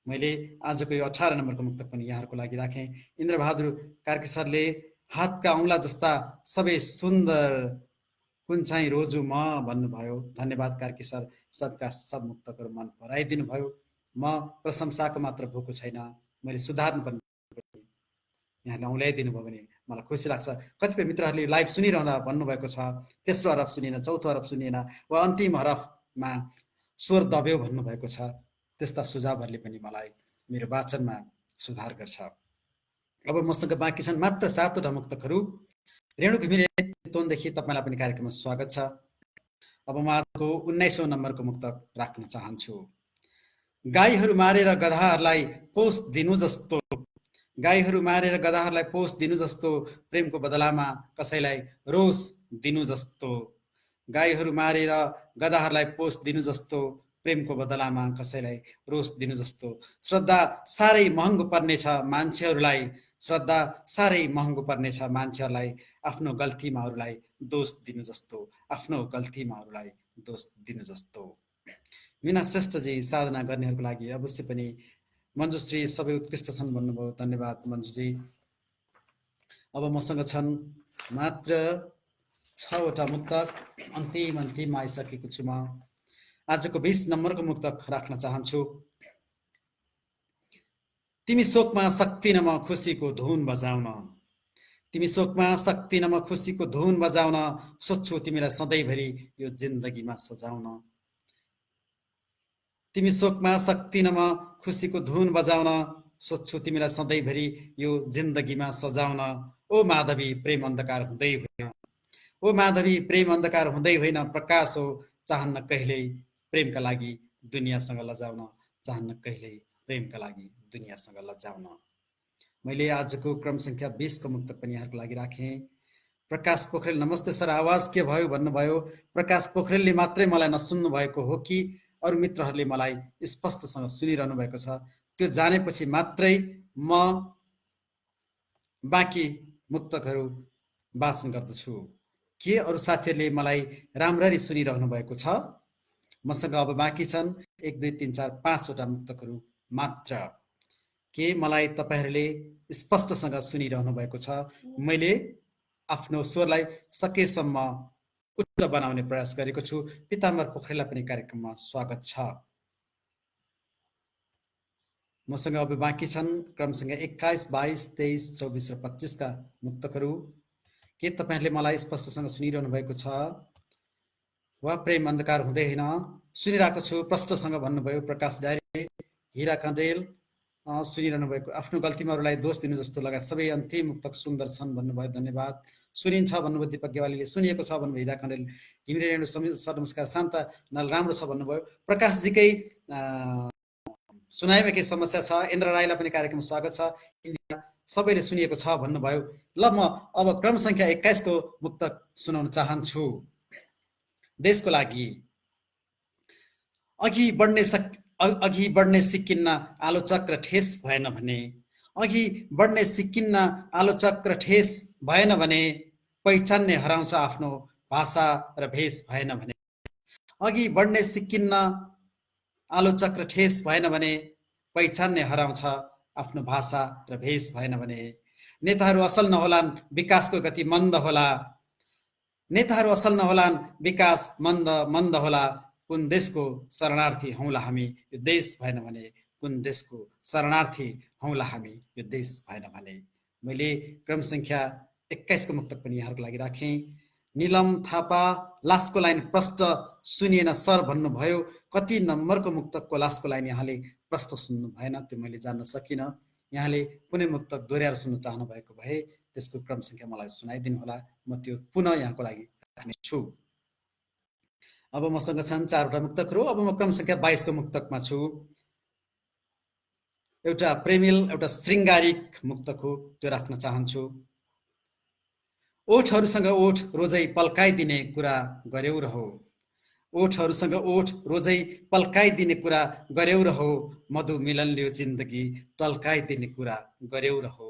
मैले आजको यो 18 नम्बरको मुक्तक पनि यहाँहरूको लागि राखेँ। इन्द्रबहादुर कार्की सरले हातका औँला जस्ता सबै सुन्दर कुन चाहिँ रोजु म भन्नुभयो। धन्यवाद कार्की सर, सबका सब मुक्तकहरू मन पराइदिनु भयो। म प्रशंसाको मात्र भोको छैन, मैले सुधार्नु पनि यहाँले औँल्याइदिनु भयो भने मलाई खुसी लाग्छ। कतिपय मित्रहरूले लाइभ सुनिरहँदा भन्नुभएको छ तेस्रो हरफ सुनिएन, चौथो हरफ सुनिएन, वा अन्तिम हरफमा स्वर दब्यो भन्नुभएको छ। त्यस्ता सुझावहरूले पनि मलाई मेरो वाचनमा सुधार गर्छ। अब मसँग बाँकी छन् मात्र 7वटा मुक्तकहरू। रेणु घिमिरे चितवनदेखि तपाईँलाई पनि कार्यक्रममा स्वागत छ। अब म आजको 19औं नम्बरको मुक्तक राख्न चाहन्छु। गाईहरू मारेर गधाहरूलाई पोष दिनु जस्तो, गाईहरू मारेर गधाहरूलाई पोष दिनु जस्तो, प्रेमको बदलामा कसैलाई रोष दिनु जस्तो। गाईहरू मारेर गधाहरूलाई पोष दिनु जस्तो, प्रेमको बदलामा कसैलाई रोष दिनु जस्तो। श्रद्धा साह्रै महँगो पर्नेछ मान्छेहरूलाई, श्रद्धा साह्रै महँगो पर्नेछ मान्छेहरूलाई, आफ्नो गल्तीमा अरूलाई दोष दिनु जस्तो, आफ्नो गल्तीमा अरूलाई दोष दिनु जस्तो। मीना श्रेष्ठजी साधना गर्नेहरूको लागि अवश्य पनि मञ्जुश्री सबै उत्कृष्ट छन् भन्नुभयो, धन्यवाद मञ्जुजी। अब मसँग छन् मात्र 6वटा मुक्तक, अन्तिममा आइसकेको छु। म आजको 20 नम्बरको मुक्तक राख्न चाहन्छु। तिमी शोकमा सक्दिन म खुसीको धुन बजाउन, तिमी शोकमा सक्दिन म खुसीको धुन बजाउन, सोध्छु तिमीलाई सधैँभरि यो जिन्दगीमा सजाउन। तिमी शोकमा सक्दिन म खुसीको धुन बजाउन, सोध्छु तिमीलाई सधैँभरि यो जिन्दगीमा सजाउन। ओ माधवी प्रेम अन्धकार हुँदै होइन, ओ माधवी प्रेम अन्धकार हुँदै होइन, प्रकाश हो चाहन्न कहिल्यै प्रेमका लागि दुनियाँसँग लजाउन, चाहन्न कहिल्यै प्रेमका लागि दुनियाँसँग लजाउन। मैले आजको क्रम सङ्ख्या 20 को मुक्तक पनि यहाँको लागि राखेँ। प्रकाश पोखरेल नमस्ते सर, आवाज के भयो भन्नुभयो। प्रकाश पोखरेलले मात्रै मलाई नसुन्नु भएको हो कि अरू मित्रहरूले मलाई स्पष्टसँग सुनिरहनु भएको छ, त्यो जानेपछि मात्रै म बाँकी मुक्तकहरू वाचन गर्दछु। के अरू साथीहरूले मलाई राम्ररी सुनिरहनु भएको छ? मसँग अब बाँकी छन् 1 2 3 4 5वटा मुक्तकहरू मात्र। के मलाई तपाईँहरूले स्पष्टसँग सुनिरहनु भएको छ? मैले आफ्नो स्वरलाई सकेसम्म उच्च बनाउने प्रयास गरेको छु। पिताम्बर पोखरेललाई पनि कार्यक्रममा स्वागत छ। मसँग अब बाँकी छन् क्रमसँग 21 22 23 24 र 25 का मुक्तकहरू। के तपाईँहरूले मलाई स्पष्टसँग सुनिरहनु भएको छ वा प्रेम अन्धकार हुँदै होइन? सुनिरहेको छु प्रष्टसँग भन्नुभयो प्रकाश डायरी। हिरा कँडेल सुनिरहनु भएको, आफ्नो गल्तीमा अरूलाई दोष दिनु जस्तो लगायत सबै अन्तिम मुक्तक सुन्दर छन् भन्नुभयो, धन्यवाद। सुनिन्छ भन्नुभयो दिपक गेवालीले, सुनिएको छ भन्नुभयो हिरा कँडेल। घिमिरे रेणु सर नमस्कार, शान्ता नाल राम्रो छ भन्नुभयो। प्रकाशजीकै सुनाइमा केही समस्या छ? इन्द्र राईलाई पनि कार्यक्रममा स्वागत छ। इन्डिया सबैले सुनिएको छ भन्नुभयो। ल म अब क्रम संख्या 21 को मुक्तक सुनाउन चाहन्छु। देशको लागि अघि बढ्ने सिक्किन्न आलोचक र ठेस भएन भने, अघि बढ्ने सिक्किन्न आलोचक र ठेस भएन भने, पहिचान्ने हराउँछ आफ्नो भाषा र भेष भएन भने, अघि बढ्ने सिक्किन्न आलोचक र ठेस भएन भने, पहिचान्ने हराउँछ आफ्नो भाषा र भेष भएन भने, नेताहरू असल नहोलान् विकासको गति मन्द होला, नेताहरू असल नहोलान् विकास मन्द होला, कुन देशको शरणार्थी हौला हामी यो देश भएन भने, कुन देशको शरणार्थी हौला हामी यो देश भएन भने। मैले क्रम संख्या 21 को मुक्तक पनि यहाँहरूको लागि राखेँ। निलम थापा लास्टको लाइन प्रष्ट सुनिएन सर भन्नुभयो। कति नम्बरको मुक्तकको लास्टको लाइन यहाँले प्रष्ट सुन्नु भएन, त्यो मैले जान्न सकिनँ। यहाँले कुनै मुक्तक दोहोऱ्याएर सुन्न चाहनु भएको भए त्यसको क्रम संख्या मलाई सुनाइदिनु होला, म त्यो पुनः यहाँको लागि राख्नेछु। अब मसँग छन् 4वटा मुक्तकहरू। अब म क्रम संख्या 22 को मुक्तकमा छु। एउटा प्रेमिल, एउटा श्रृङ्गारिक मुक्तक हो, त्यो राख्न चाहन्छु। ओठहरूसँग ओठ रोजै पल्काइदिने कुरा गर्यौ रहो, ओठहरूसँग ओठ रोजै पल्काइदिने कुरा गर्यौ रहो, मधु मिलनले जिन्दगी टल्काइदिने कुरा गर्यौ रहो,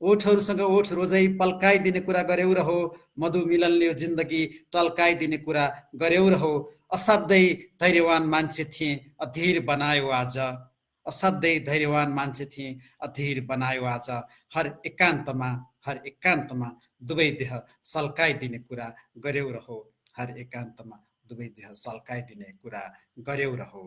ओठहरूसँग ओठ रोजै पल्काइदिने कुरा गर्यौ रहो, मधु मिलनले जिन्दगी टल्काइदिने कुरा गर्यौ रहो। असाध्यै धैर्यवान मान्छे थिए अधीर बनायो आज, असाध्यै धैर्यवान मान्छे थिए अधीर बनायो आज, हर एकान्तमा दुवै देह सल्काइदिने कुरा गर्यौ रहो, हर एकान्तमा दुवै देह सल्काइदिने कुरा गर्यौ रहो।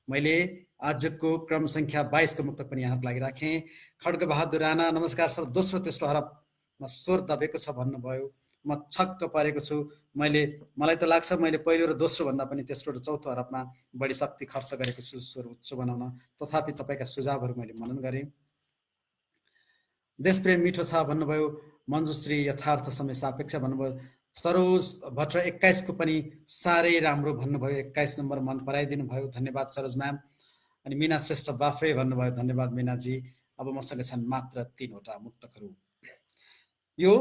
मैले आजको क्रम संख्या 22 को मुक्तक पनि यहाँको लागि राखेँ। खड्गबहादुर राणा, नमस्कार सर। दोस्रो तेस्रो हरफमा स्वर दबेको छ भन्नुभयो। म छक्क परेको छु। मलाई त लाग्छ मैले पहिलो र दोस्रो भन्दा पनि तेस्रो र चौथो हरफमा बढी शक्ति खर्च गरेको छु स्वर उच्च बनाउन। तथापि तपाईँका सुझावहरू मैले मनन गरेँ। देशप्रेम मिठो छ भन्नुभयो। मञ्जुश्री यथार्थ समय सापेक्ष भन्नुभयो। सरोज भट्ट 21 को पनि साह्रै राम्रो भन्नुभयो। 21 नम्बर मन पराइदिनु भयो, धन्यवाद सरोज म्याम। अनि मीना श्रेष्ठ बाफ्रे भन्नुभयो, धन्यवाद मीनाजी। अब मसँग छन् मात्र 3वटा मुक्तकहरू। यो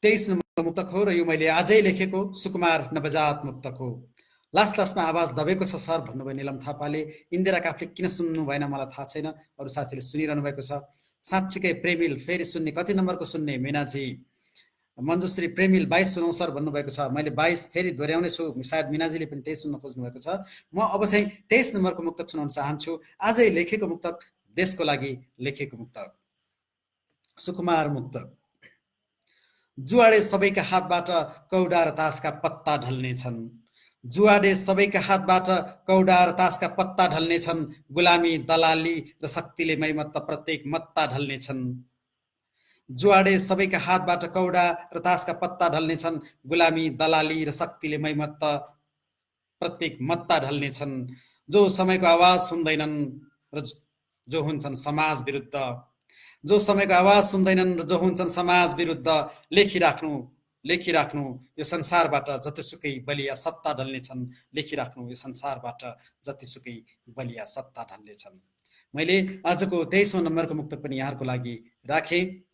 23 नम्बर मुक्तक हो र यो मैले आजै लेखेको सुकुमार नवजात मुक्तक हो। लास्टमा आवाज दबेको छ सर भन्नुभयो निलम थापाले। इन्दिरा काफले किन सुन्नु भएन मलाई थाहा छैन, अरू साथीले सुनिरहनु भएको छ। साँच्चीकै प्रेमिल फेरि सुन्ने, कति नम्बरको सुन्ने मीनाजी? मञ्जुश्री प्रेमिल 22 सुनौ सर भन्नुभएको छ। मैले 22 फेरि दोहोऱ्याउने छु, सायद मीनाजीले पनि त्यही सुन्न खोज्नु भएको छ। म अब चाहिँ 23 नम्बरको मुक्तक सुनाउन चाहन्छु। आजै लेखेको मुक्तक, देशको लागि लेखेको मुक्तक, सुकुमार मुक्तक। जुवाडे सबैका हातबाट कौडा र तासका पत्ता ढल्नेछन्, जुवाडे सबैका हातबाट कौडा र तासका पत्ता ढल्नेछन्, गुलामी दलाली र शक्तिले मैमत्त प्रत्येक मत्ता ढल्नेछन्, जुवाडे सबैका हातबाट कौडा र तासका पत्ता ढल्नेछन्, गुलामी दलाली र शक्तिले मैमत्त प्रत्येक मत्ता ढल्नेछन्, जो समयको आवाज सुन्दैनन् र जो हुन्छन् समाज विरुद्ध, जो समयको आवाज सुन्दैनन् र जो हुन्छन् समाज विरुद्ध, लेखिराख्नु यो संसारबाट जतिसुकै बलिया सत्ता ढल्नेछन्, लेखिराख्नु यो संसारबाट जतिसुकै बलिया सत्ता ढल्नेछन्। मैले आजको 23औं नम्बरको मुक्तक पनि यहाँहरूको लागि राखेँ।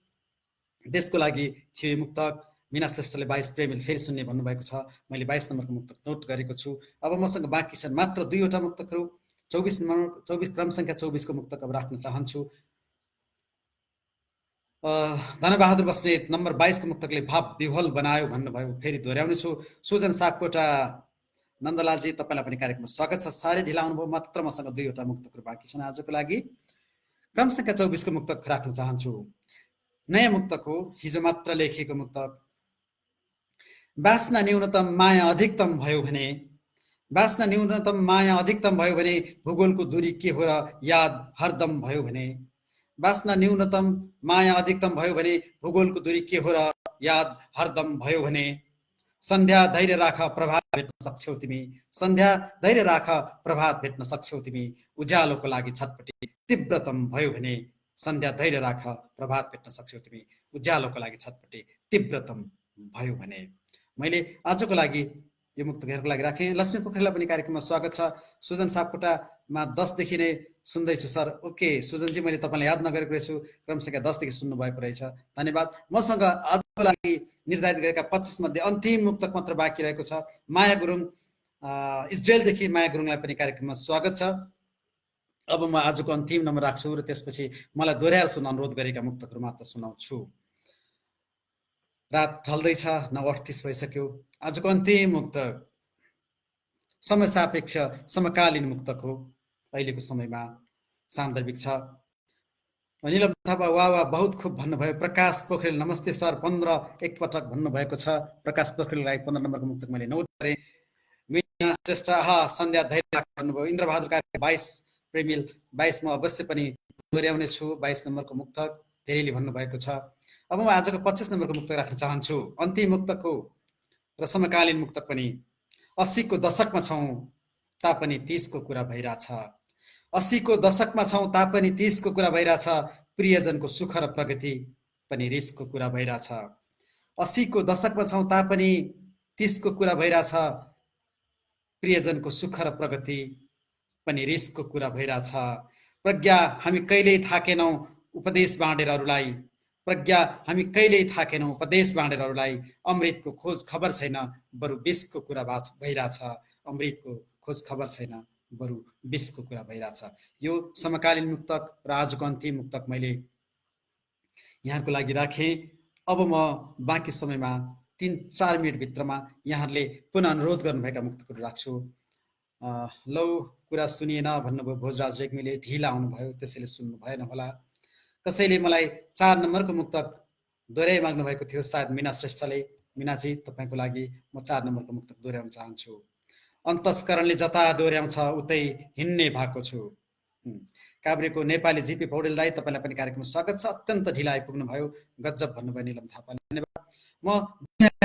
देशको लागि थियो मुक्तक। मीना श्रेष्ठले 22 प्रेमिल फेरि सुन्ने भन्नुभएको छ। मैले 22 नम्बरको मुक्तक नोट गरेको छु। अब मसँग बाँकी छन् मात्र 2वटा मुक्तकहरू। 24 क्रम संख्या 24 को मुक्तक अब राख्न चाहन्छु। धनबहादुर बस्नेत नम्बर 22 को मुक्तकले भाव विह्वल बनायो भन्नुभयो। फेरि दोहोऱ्याउने छु। सुजन सापकोटा, नन्दलालजी तपाईँलाई पनि कार्यक्रममा स्वागत छ। साह्रै ढिला आउनुभयो, मात्र मसँग 2वटा मुक्तकहरू बाँकी छन् आजको लागि। क्रम संख्या 24 को मुक्तक राख्न चाहन्छु। नयाँ मुक्तक हो, हिजो मात्र लेखिएको मुक्तक। बासना न्यूनतम माया अधिकतम भयो भने, बासना न्यूनतम माया अधिकतम भयो भने, भूगोलको दूरी के हो र याद हरदम भयो भने, बासना न्यूनतम माया अधिकतम भयो भने, भूगोलको दूरी के हो र याद हरदम भयो भने, सन्ध्या धैर्य राख प्रभात भेट्न सक्छौ तिमी, सन्ध्या धैर्य राख प्रभात भेट्न सक्छौ तिमी, उज्यालोको लागि छटपटी तीव्रतम भयो भने, सन्ध्या धैर्य राख प्रभात भेट्न सक्छौ तिमी, उज्यालोको लागि छटपटी तीव्रतम भयो भने। मैले आजको लागि यो मुक्तकहरूको लागि राखेँ। लक्ष्मी पोखरेललाई पनि कार्यक्रममा स्वागत छ। सुजन सापकोटामा 10 देखि नै सुन्दैछु सर। ओके सुजनजी, मैले तपाईँलाई याद नगरेको रहेछु, क्रम संख्या 10 देखि सुन्नुभएको रहेछ, धन्यवाद। मसँग आजको लागि निर्धारित गरेका 25 मध्ये अन्तिम मुक्तक मात्र बाँकी रहेको छ। माया गुरुङ इजरायलदेखि माया गुरुङलाई पनि कार्यक्रममा स्वागत छ। अब म आजको अन्तिम नम्बर राख्छु र त्यसपछि मलाई दोहोऱ्याएर सुन्न अनुरोध गरेका मुक्तकहरू मात्र सुनाउँछु। रात ढल्दैछ, 9:38 भइसक्यो। आजको अन्तिम मुक्तक समय सापेक्ष समकालीन मुक्तक हो, अहिलेको समयमा सान्दर्भिक छ। निलम थापा वाह बहुत खुब भन्नुभयो। प्रकाश पोखरेल नमस्ते सर, 15 एकपटक भन्नुभएको छ। प्रकाश पोखरेललाई 15 नम्बरको मुक्तक मैले नोट गरेँ। मीना श्रेष्ठ सन्ध्या धैर्य भन्नुभयो। इन्द्रबहादुर कार्य 22 प्रेमिल 22 म अवश्य पनि दोहोऱ्याउने छु। 22 नम्बरको मुक्तक धेरैले भन्नुभएको छ। अब म आजको 25 नम्बरको मुक्तक राख्न चाहन्छु, अन्तिम मुक्तक हो र समकालीन मुक्तक पनि। 80 को दशकमा छौँ तापनि 30 को कुरा भइरहेछ। 80 को दशकमा छौँ तापनि 30 को कुरा भइरहेछ। प्रियजनको सुख र प्रगति पनि रिसको कुरा भइरहेछ। 80 को दशकमा छौँ तापनि 30 को कुरा भइरहेछ। प्रियजनको सुख र प्रगति पनि रिसको कुरा भइरहेछ। प्रज्ञा हामी कहिल्यै थाकेनौँ उपदेश बाँडेर अरूलाई। प्रज्ञा हामी कहिल्यै थाकेनौँ उपदेश बाँडेर अरूलाई। अमृतको खोज खबर छैन बरु विषको कुरा भइरहेछ। अमृतको खोज खबर छैन बरु विषको कुरा भइरहेछ। यो समकालीन मुक्तक र आजको अन्तिम मुक्तक मैले यहाँको लागि राखेँ। अब म बाँकी समयमा 3-4 मिनटभित्रमा यहाँहरूले पुनः अनुरोध गर्नुभएका मुक्तकहरू राख्छु। लौ कुरा सुनिएन भन्नुभयो भोजराज रेग्मीले, ढिला आउनुभयो त्यसैले सुन्नु भएन होला। कसैले मलाई 4 नम्बरको मुक्तक दोहोऱ्याइ माग्नु भएको थियो, सायद मिना श्रेष्ठले। मिनाजी तपाईँको लागि म 4 नम्बरको मुक्तक दोहोऱ्याउन चाहन्छु। अन्तस्करणले जता डोर्याउँछ उतै हिँड्ने भएको छु। काभ्रेको नेपाली जीपी पौडेल दाई, तपाईँलाई पनि कार्यक्रममा स्वागत छ। अत्यन्त ढिला आइपुग्नु भयो, गजब भन्नुभयो निलम थापाले, धन्यवाद। म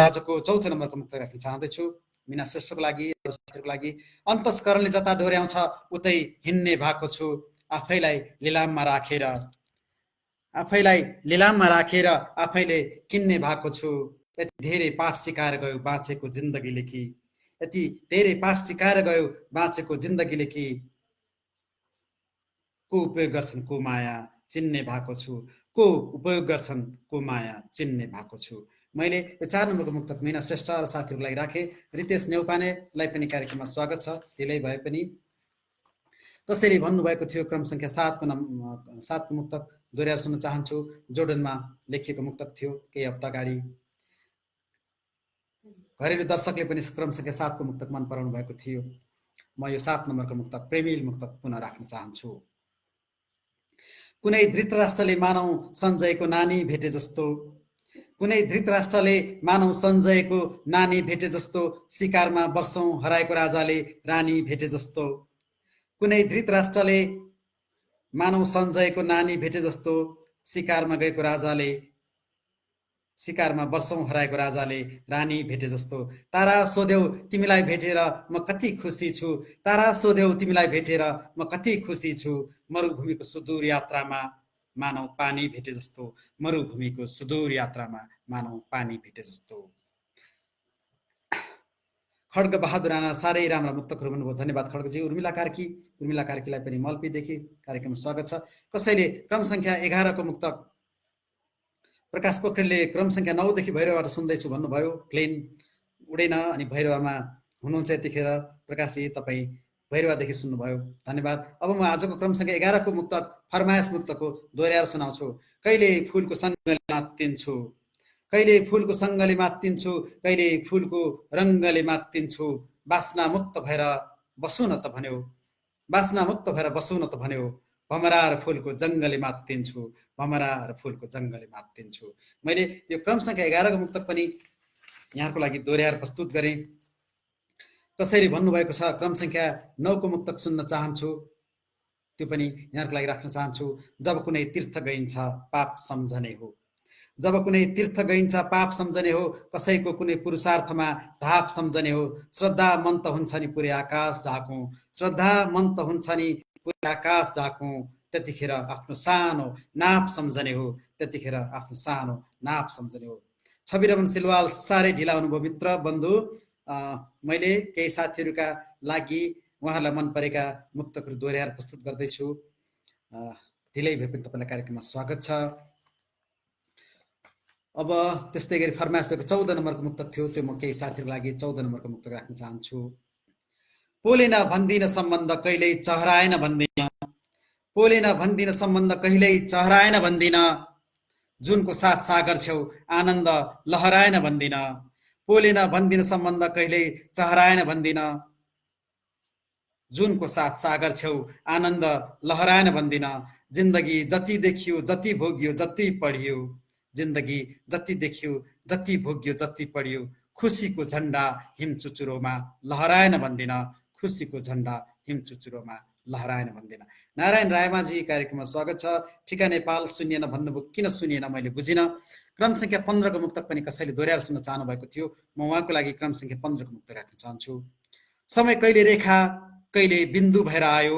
आजको 4थो नम्बरको मुक्तक राख्न चाहँदैछु मिना श्रेष्ठको लागि, साथीहरूको लागि। अन्तस्करणले जता डोर्याउँछ उतै हिँड्ने भएको छु। आफैलाई लिलाममा राखेर आफैले किन्ने भएको छु। यति धेरै पाठ सिकाएर गयो बाँचेको जिन्दगीले कि, यति धेरै पाठ सिकाएर गयो बाँचेको जिन्दगीले कि, को उपयोग गर्छन् को माया चिन्ने भएको छु। को उपयोग गर्छन् को माया चिन्ने भएको छु। मैले यो 4 नम्बरको मुक्तक मिना श्रेष्ठ र साथीहरूको लागि राखेँ। रितेश नेउपानेलाई पनि कार्यक्रममा स्वागत छ, ढिलै भए पनि। कसैले भन्नुभएको थियो क्रम संख्या 7को मुक्तक दोहोऱ्याएर सुन्न चाहन्छु। जोर्डनमा लेखिएको मुक्तक थियो केही हप्ता अगाडि। घरेलु दर्शकले पनि क्रम संख्या 7को मुक्तक मन पराउनु भएको थियो। म यो 7 नम्बरको मुक्तक प्रेमिल मुक्तक पुनः राख्न चाहन्छु। कुनै धृतराष्ट्रले मानव सञ्जयको नानी भेटे जस्तो, कुनै धृतराष्ट्रले मानव सञ्जयको नानी भेटे जस्तो, शिकारमा वर्षौं हराएको राजाले रानी भेटे जस्तो। कुनै धृतराष्ट्रले मानव सञ्जयको नानी भेटे जस्तो, शिकारमा वर्षौं हराएको राजाले रानी भेटे जस्तो। तारा सोध्यौ तिमीलाई भेटेर म कति खुसी छु। तारा सोध्यौ तिमीलाई भेटेर म कति खुसी छु। मरुभूमिको सुदूर यात्रामा मानव पानी भेटे जस्तो, मरुभूमिको सुदूर यात्रामा मानव पानी भेटे जस्तो। खड्ग बहादुर राणा साह्रै राम्रा मुक्तकहरू भन्नुभयो, धन्यवाद खड्गजी। उर्मिला कार्कीलाई पनि मल्पीदेखि कार्यक्रममा स्वागत छ। कसैले क्रम संख्या 11को मुक्तक प्रकाश पोखरेलले क्रम संख्या 9 देखि भैरवबाट सुन्दैछु भन्नुभयो। प्लेन उडेन अनि भैरवमा हुनुहुन्छ यतिखेर प्रकाशजी, तपाईँ भैरवादेखि सुन्नुभयो, धन्यवाद। अब म आजको क्रम संख्या 11को मुक्तक फरमायस मुक्तको दोहोऱ्याएर सुनाउँछु। कहिले फुलको सँगले मात्तिन्छु, कहिले फुलको सँगले मात्तिन्छु, कहिले फुलको रङ्गले मात्तिन्छु। बास्ना मुक्त भएर बसु न त भन्यो, बास्ना मुक्त भएर बसु न त भन्यो। भमरा र फुलको जङ्गले मात्तिन्छु, भमरा र फुलको जङ्गले मात्तिन्छु। मैले यो क्रम संख्या 11को मुक्तक पनि यहाँको लागि दोहोऱ्याएर प्रस्तुत गरेँ। कसैले भन्नुभएको छ क्रम संख्या 9को मुक्तक सुन्न चाहन्छु, त्यो पनि यहाँको लागि राख्न चाहन्छु। जब कुनै तीर्थ गइन्छ पाप सम्झने हो, जब कुनै तीर्थ गइन्छ पाप सम्झने हो। कसैको कुनै पुरुषार्थमा ढाप सम्झने हो। श्रद्धा मन त हुन्छ नि पुरै आकाश ढाकौँ, श्रद्धा मन त हुन्छ नि पुरै आकाश ढाकौँ। त्यतिखेर आफ्नो सानो नाप सम्झने हो, त्यतिखेर आफ्नो सानो नाप सम्झने हो। छविरमन सिलवाल साह्रै ढिला हुनुभयो मित्र बन्धु। मैले केही साथीहरूका लागि उहाँहरूलाई मन परेका मुक्तकहरू दोहोऱ्याएर प्रस्तुत गर्दैछु। ढिलै भए पनि तपाईँलाई कार्यक्रममा स्वागत छ। अब त्यस्तै गरी फरमाइस भएको 14 नम्बरको मुक्तक थियो, त्यो म केही साथीहरूको लागि 14 नम्बरको मुक्तक राख्न चाहन्छु। पोलेन भन्दिन सम्बन्ध कहिल्यै चहराएन भन्दिन, पोलेन भन्दिन सम्बन्ध कहिल्यै चहराएन भन्दिन, जुनको साथ सागर छेउ आनन्द लहराएन भन्दिन, पोलेन भन्दिन सम्बन्ध कहिल्यै चहराएन भन्दिन, जुनको साथ सागर छेउ आनन्द लहराएन भन्दिन, जिन्दगी जति देखियो जति भोग्यो जति पढियो, जिन्दगी जति देखियो जति भोग्यो जति पढियो, खुसीको झन्डा हिम चुचुरोमा लहराएन भन्दिन, खुसीको झन्डा हिम चुचुरोमा लहराएन भन्दिन। नारायण रायमाझी कार्यक्रममा स्वागत छ। ठिका नेपाल सुनिएन भन्नुभयो, किन सुनिएन मैले बुझिनँ। क्रम सङ्ख्या 15 को मुक्तक पनि कसैले दोहोऱ्याएर सुन्न चाहनु भएको थियो, म उहाँको लागि क्रम सङ्ख्या 15 को मुक्तक राख्न चाहन्छु। समय कहिले रेखा कहिले बिन्दु भएर आयो,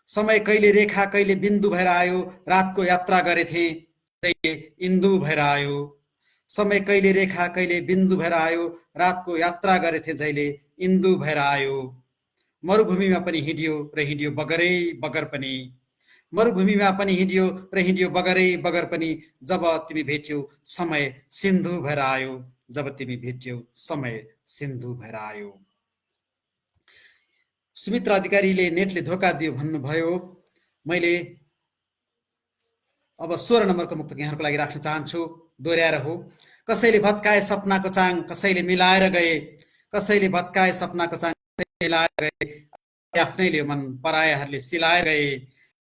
समय कहिले रेखा कहिले बिन्दु भएर आयो, रातको यात्रा गरेथे जहिले इन्दु भएर आयो, समय कहिले रेखा कहिले बिन्दु भएर आयो, रातको यात्रा गरेथे जहिले इन्दु भएर आयो, मरुभूमिमा पनि हिँडियो र हिँडियो बगरै बगर पनि, मरुभूमिमा पनि हिँडियो र हिँडियो बगरै बगर पनि, जब तिमी भेट्यौ समय सिन्धु भएर आयो, जब तिमी भेट्यौ समय सिन्धु भएर आयो। सुमित्रा अधिकारीले नेटले धोका दियो भन्नुभयो। मैले अब 16 नम्बरको मुक्तक यहाँको लागि राख्न चाहन्छु, दोहोऱ्याएर हो। कसैले भत्काए सपनाको चाङ कसैले मिलाएर गए, कसैले भत्काए सपनाको चाङ कसैले मिलाएर गए, आफ्नैले मन परायाहरूले सिलाएर गए,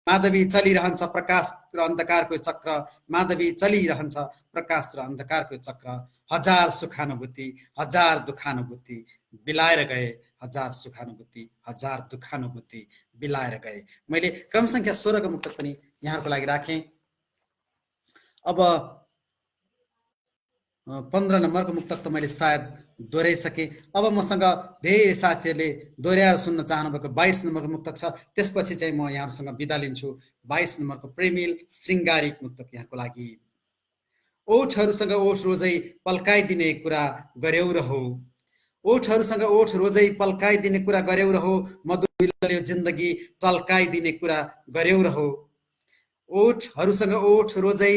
माधवी चलिरहन्छ प्रकाश र अन्धकारको चक्र, माधवी चलिरहन्छ प्रकाश र अन्धकारको चक्र, हजार सुखानुभूति हजार दुखानुभूति बिलाएर गए, हजार सुखानुभूति हजार दुखानुभूति बिलाएर गए। मैले क्रम सङ्ख्या 16 को मुक्तक पनि यहाँको लागि राखेँ। अब 15 नम्बरको मुक्तक त मैले सायद दोहोऱ्याइसकेँ। अब मसँग धेरै साथीहरूले दोहोऱ्याएर सुन्न चाहनुभएको 22 नम्बरको मुक्तक छ, त्यसपछि चाहिँ म यहाँहरूसँग बिदा लिन्छु। 22 नम्बरको प्रेमिल श्रृङ्गारिक मुक्तक यहाँको लागि। ओठहरूसँग ओठ रोजै पल्काइदिने कुरा गर्यौ रहो, ओठहरूसँग ओठ रोजै पल्काइदिने कुरा गर्यौ रहो, मधु मिलनले जिन्दगी टल्काइदिने कुरा गर्यौ रहो, ओठहरूसँग ओठ रोजै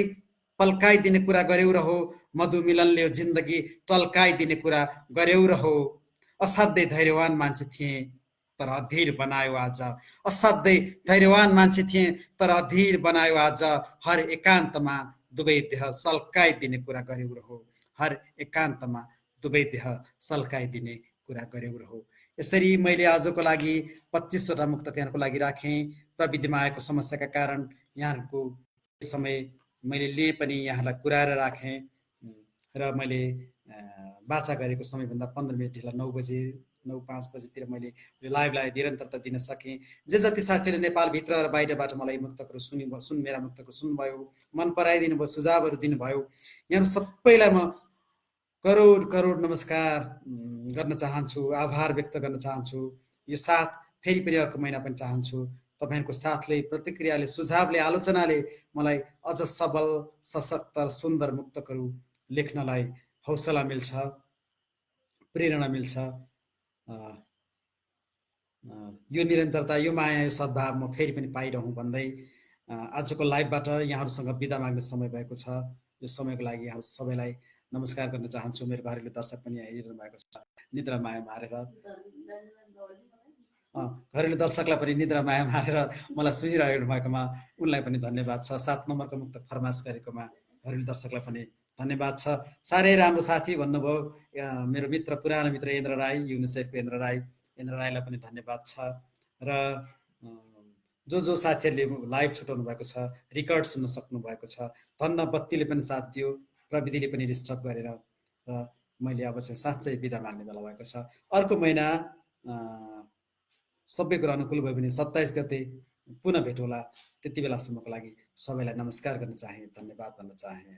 पल्काइदिने कुरा गर्यौ रहो, मधु मिलनले जिन्दगी टल्काइदिने कुरा गर्यौ रहो, असाध्यै धैर्यवान मान्छे थिए तर अधीर बनायो आज, असाध्यै धैर्यवान मान्छे थिए तर अधीर बनायो आज, हर एकान्तमा दुवै देह सल्काइदिने कुरा गर्यौ रहो, हर एकान्तमा दुवै देह सल्काइदिने कुरा गर्यौ रहो। यसरी मैले आजको लागि 25 वटा मुक्तक यहाँको लागि राखेँ। प्रविधिमा आएको समस्याका कारण यहाँहरूको समय मैले लिए पनि यहाँलाई कुराएर राखेँ र मैले बाचा गरेको समयभन्दा 15 मिनट ढिला 9 बजे 9:05 बजेतिर मैले लाइभलाई निरन्तरता दिन सकेँ। जे जति साथीहरूले नेपालभित्र र बाहिरबाट मलाई मुक्तकहरू मेरा मुक्तकहरू सुन्नुभयो, मन पराइदिनु भयो, सुझावहरू दिनुभयो, यहाँहरू सबैलाई म करोड करोड नमस्कार गर्न चाहन्छु, आभार व्यक्त गर्न चाहन्छु। यो साथ फेरि पनि अर्को महिना पनि चाहन्छु। तपाईँहरूको साथले, प्रतिक्रियाले, सुझावले, आलोचनाले मलाई अझ सबल सशक्त सुन्दर मुक्तकहरू लेख्नलाई हौसला मिल्छ, प्रेरणा मिल्छ। यो निरन्तरता, यो माया, यो सद्भाव म फेरि पनि पाइरहँ भन्दै आजको लाइभबाट यहाँहरूसँग बिदा माग्ने समय भएको छ। यो समयको लागि यहाँहरू सबैलाई नमस्कार गर्न चाहन्छु। मेरो घरेलु दर्शक पनि यहाँ हेरिरहनु भएको छ, निद्रा माया मारेर, घरेलु दर्शकलाई पनि निद्रा माया मारेर मलाई सुनिरहनु भएकोमा उनलाई पनि धन्यवाद छ। 7 नम्बरको मुक्तक फरमास गरेकोमा घरेलु दर्शकलाई पनि धन्यवाद छ। साह्रै राम्रो साथी भन्नुभयो मेरो मित्र, पुरानो मित्र इन्द्र राई, युनिसेफको इन्द्र राईलाई पनि धन्यवाद छ। र जो साथीहरूले लाइभ छुटाउनु भएको छ, रिकर्ड सुन्न सक्नु भएको छ, धन्न बत्तीले पनि साथ दियो, प्रविधिले पनि डिस्टर्ब गरेर, र मैले अब चाहिँ साँच्चै बिदा माग्ने बेला भएको छ। अर्को महिना सबै कुरा अनुकूल भयो भने 27 गते पुनः भेट होला। त्यति बेलासम्मको लागि सबैलाई नमस्कार गर्न चाहे, धन्यवाद भन्न चाहे।